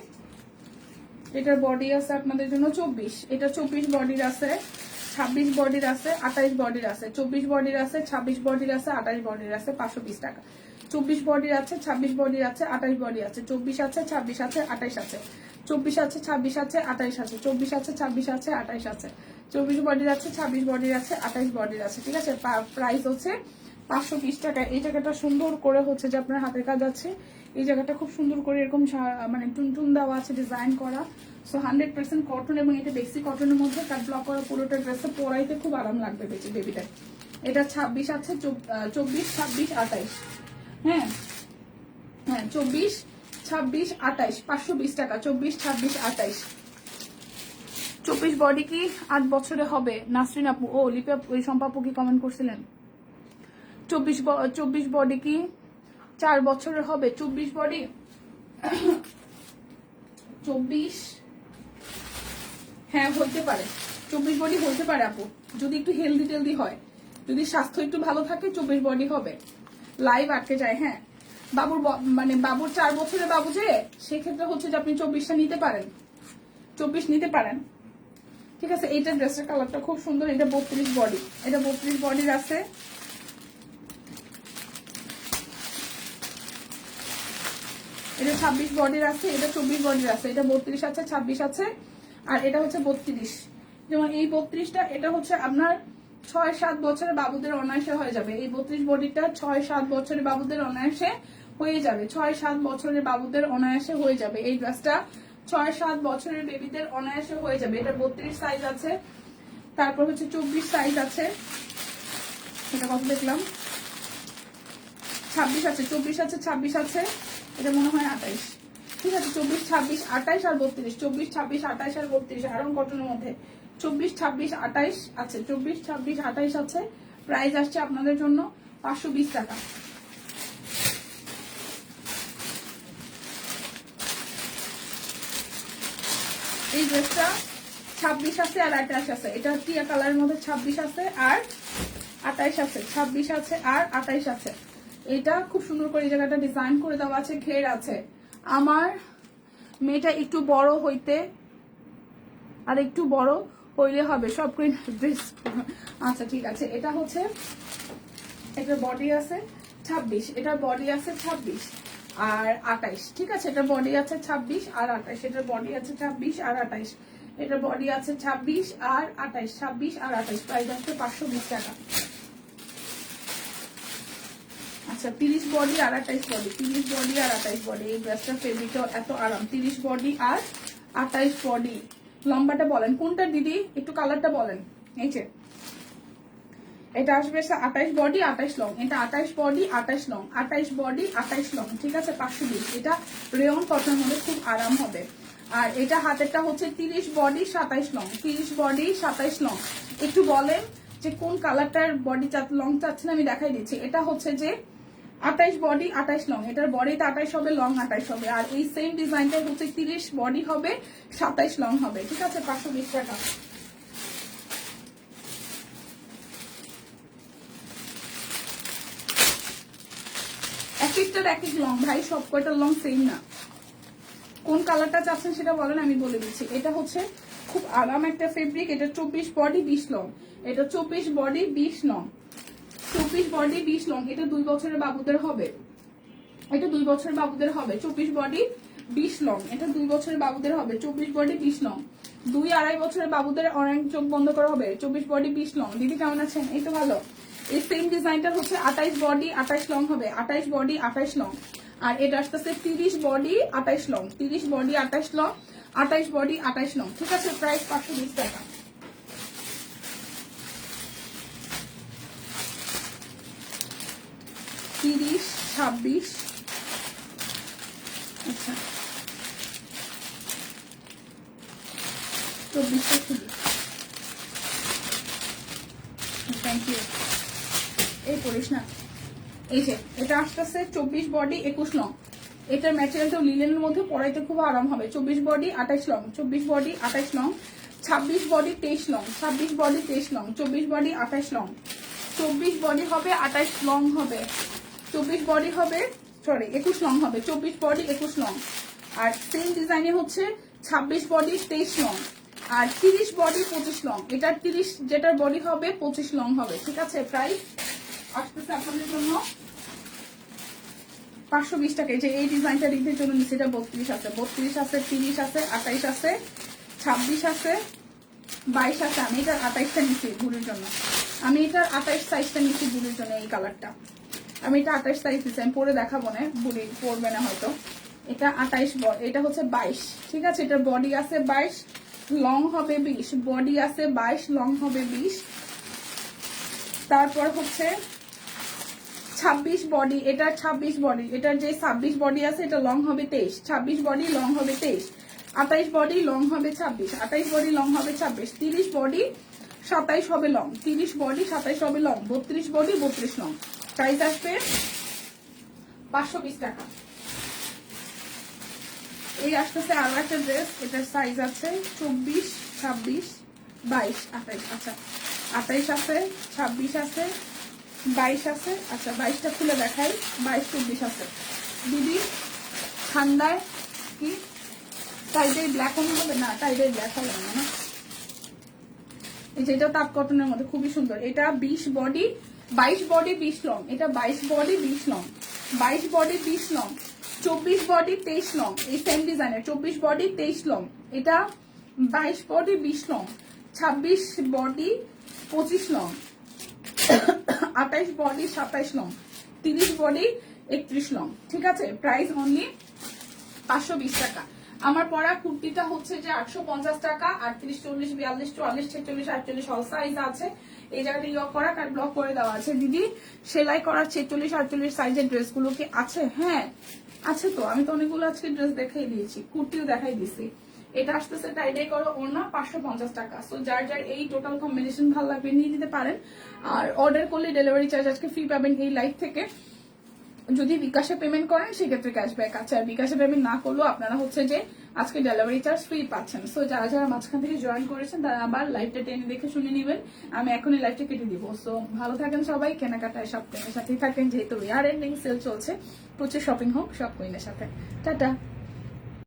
এটার বডি আছে আপনাদের জন্য 24, এটা 24 বডির আছে, 26 বডির আছে, 28 বডির আছে, 24 বডির আছে, 26 বডির আছে, 28 বডির আছে, 520 টাকা। 24 বডির আছে, 26 বডির আছে, 28 বডি আছে, 24 আছে, 26 আছে, 28 আছে, 24 আছে, 26 আছে, 28 আছে, 24 আছে, 26 আছে, 28 আছে, 24 বডির আছে, 26 বডির আছে, 28 বডির আছে, ঠিক আছে। প্রাইস হচ্ছে 520 টাকা। এই জায়গাটা সুন্দর করে হচ্ছে যে আপনার হাতের কাজ আছে, এই জায়গাটা খুব সুন্দর করে এরকম মানে টুনটুন দেওয়া আছে, ডিজাইন করা। সো 100% কটন, এবং এটা বেসি কটনের মধ্যে কাট ব্লক করা পুরোটা ড্রেসে পরাইতে খুব আরাম লাগবে বেবিটা। এটা 26 আছে, 24, 26, 28, হ্যাঁ হ্যাঁ 24, 26, 28, 520 টাকা। 24, 26, 28। 24 বডি কি 8 বছরে হবে? নাসরিন আপু, ও লিপা, ওই শম্পা আপু কি কমেন্ট করছিলেন? 24 বডি কি 4 বছরের হবে? 24 বডি 24, হ্যাঁ হইতে পারে 24 বডি হইতে পারে আপু, যদি একটু হেলদি টেলদি হয়, যদি স্বাস্থ্য একটু ভালো থাকে 24 বডি হবে। লাইভ আটকে যায়, হ্যাঁ বাবুর মানে বাবুর 4 বছরের বাবু যে, সেক্ষেত্রে হচ্ছে যে আপনি 24টা নিতে পারেন, 24 নিতে পারেন। ঠিক আছে, এইটা ড্রেসের কালারটা খুব সুন্দর, এটা 32 বডি, এটা 32 বডির আছে। এটা 26 বডির আছে, এটা 24 বডির আছে, এটা 32 আছে, 26 আছে, আর এটা হচ্ছে 32। যেমন এই 32টা এটা হচ্ছে আপনার 6-7 বছরের বাবুদের অনায়াসে হয়ে যাবে। এই 32 বডিটা 6-7 বছরের বাবুদের অনায়াসে হয়ে যাবে, 6-7 বছরের বাবুদের অনায়াসে হয়ে যাবে। এই ড্রেসটা 6-7 বছরের বেবিদের অনায়াসে হয়ে যাবে। এটা 32 সাইজ আছে, তারপর হচ্ছে 24 সাইজ আছে, এটা কত দেখলাম, 26 আছে, 24 আছে, 26 আছে, এটা মনে হয় 28। ঠিক আছে, 24, 26, 28 আর 32, 24, 26, 28 আর 32 আয়রন কটনের মধ্যে 24, 26, 28 আছে, 24, 26, 28 আছে। প্রাইস আসছে আপনাদের জন্য 520 টাকা। এই ড্রেসটা 26 আছে আর 28 আছে, এটা টিয়া কালারের মধ্যে 26 আছে আর 28 আছে, 26 আছে আর 28 আছে। এটা খুব সুন্দর করে এই জায়গাটা ডিজাইন করে দেওয়া আছে, ঘের আছে। আমার মেয়েটা একটু বড় হইতে আর একটু বড় হইলে হবে সব ড্রেস। আচ্ছা ঠিক আছে, এটা হচ্ছে এটার বডি আছে 26, এটার বডি আছে 26 আর 28। ঠিক আছে, এটার বডি আছে 26 আর 28, এটার বডি আছে 26 আর 28, এটার বডি আছে 26 আর 28, 26 আর 28। প্রাইস হচ্ছে 520 টাকা। আচ্ছা 30 বডি আর 28 বডি, 30 বডি আর 28 বডি, এই ড্রেসটার ফেব্রিকটা এত আরাম। 30 বডি আর 28 বডি। লম্বাটা বলেন কোনটা দিদি, একটু কালারটা বলেন। এই যে এটা আসবে 28 বডি 28 লং, এটা 28 বডি 28 লং, 28 বডি 28 লং। ঠিক আছে, 520। এটা রেয়ন কটনের মধ্যে খুব আরাম হবে। আর এটা হাতেরটা হচ্ছে 30 বডি 27 লং, 30 বডি 27 লং। একটু বলেন যে কোন কালারটার বডি লং চাচ্ছেন, আমি দেখাই দিচ্ছি। এটা হচ্ছে যে 28 বডি 28 লং, এটার বডিতে 28 হবে, লং 28 হবে। আর এই সেম ডিজাইনটা হচ্ছে 30 বডি হবে 27 লং হবে। ঠিক আছে, 520 টাকা। এক একটার এক এক লং ভাই, সব কয়টার লং সেম না। কোন কালারটা চাচ্ছেন সেটা বলেন, আমি বলে দিচ্ছি। এটা হচ্ছে খুব আরাম একটা ফেব্রিক, এটা 24 বডি 20 লং, এটা 24 বডি 20 লং, 24 বডি 20 লং। এটা 2 বছরের বাবুদের হবে, এটা 2 বছরের বাবুদের হবে। 24 বডি 20 লং, এটা 2 বছরের বাবুদের হবে। 24 বডি 20 লং, 2-2.5 বছরের বাবুদের অনেক চোখ বন্ধ করা হবে। 24 বডি 20 লং। দিদি কেমন আছেন? এই তো ভালো। এই সেম ডিজাইনটা হচ্ছে 28 বডি 28 লং হবে, 28 বডি 28 লং। আর এটা আসতেছে 30 body 28 long, 30 body 28 long, 28 body 28 long. ঠিক আছে, প্রাইস 520 টাকা। তিরিশ 26, আচ্ছা 24টা খুলি। Thank you. এই পড়িস না। এই যে এটা আসতেছে 24 বডি 21 লং, এটার ম্যাটেরিয়ালটা লিলেনের মধ্যে পরাইতে খুব আরাম হবে। 24 body 28 long, 24 body 28 long, 26 body 23 long, 26 body 23 long, 24 body 28 long, 24 body হবে 28 লং হবে, 24 বডি হবে, সরি 21 লং হবে, 24 বডি 21 লং। আর সেম ডিজাইনে হচ্ছে 26 বডি 23 লং, আর 30 বডি 25 লং। এটার 30 যেটার বডি হবে 25 লং হবে। ঠিক আছে, প্রাইস আসতেছে আপনাদের জন্য 520 টাকা। যে এই ডিজাইনটা রিডের জন্য নিচে, এটা 32 আছে, 32 আছে, 30 আছে, 28 আছে, 26 আছে, 22 আছে। আমি এটার 28টা নিচ্ছি ঘুরের জন্য, আমি এটার 28 সাইজটা নিচ্ছি ঘুরের জন্য। এই কালারটা আমি এটা 28 সাইজ দিচ্ছি, আমি পরে দেখাবো না, ঘুরে পড়বে না হয়তো। এটা 28, এটা হচ্ছে 22। ঠিক আছে, এটার বডি আছে 22, লং হবে 20, বডি আছে 22, লং হবে 20। তারপর হচ্ছে 26 বডি, এটা 26 বডি, এটার যে 26 বডি আছে এটা লং হবে 23, 26 বডি লং হবে 23, 28 বডি লং হবে 26, 28 বডি লং হবে 26, 30 বডি 27 হবে লং, 30 বডি 27 হবে লং, 32 বডি 32 লং। প্রাইস আসবে 520 টাকা। এই আসতেছে আরো একটা ড্রেস, এটার সাইজ আছে 24, 26, 22, 28। আচ্ছা 28 আছে, 26 আছে, 22 আছে। আচ্ছা 22টা খুলে দেখাই, 22, 24 আছে। দিদি ঠান্ডায় কি টাইডাই ব্ল্যাক অন হবে না? টাইডাই ব্ল্যাক হবে না। এই যে এটা তাপ কটনের মধ্যে খুবই সুন্দর। এটা 20 বডি, 22 বডি 20 লং। এটা 22 body 20 long, 22 body 20 long, 24 body 23 long. এই সেম ডিজাইনের 24 বডি 23 লং। এটা 22 body 20 long, 26 body 25 long, 28 body 27 long, 30 body 31 long. ঠিক আছে, প্রাইস অনলি 520 টাকা। আমার পরা কুর্তিটা হচ্ছে যে 850 টাকা। 38, 40, 42, 44, 46, 48 অল সাইজ আছে। এই জায়গাটা লক করা কার ব্লক করে দেওয়া আছে। দিদি সেলাই করা 46, 48 সাইজের ড্রেসগুলো কি আছে? হ্যাঁ আছে তো, আমি তো অনেকগুলো আজকে ড্রেস দেখাই দিয়েছি, কুর্তিও দেখাই দিয়েছি। এটা আসতেছে টাইডাই করো ওড়না, 550 টাকা। সো যার যার এই টোটাল কম্বিনেশন ভালো লাগবে নিয়ে নিতে পারেন। আর অর্ডার করলে ডেলিভারি চার্জ আজকে ফ্রি পাবেন এই লাইভ থেকে। যদি বিকাশে পেমেন্ট করেন সেক্ষেত্রে ক্যাশব্যাক আছে, আর বিকাশে পেমেন্ট না করলেও আপনারা হচ্ছে যে আজকে ডেলিভারি চার্জ ফ্রি পাচ্ছেন। সো যারা যারা মাঝখান থেকে জয়েন করেছেন তারা আবার লাইভটা টেনে দেখে শুনে নেবেন। আমি এখনই লাইভটা কেটে দিব। সো ভালো থাকেন সবাই, কেনাকাটায় সব সাথেই থাকেন, যেহেতু ইয়ার এন্ডিং সেল চলছে, প্রচুর শপিং হোক সব কুইনের সাথে। টাটা।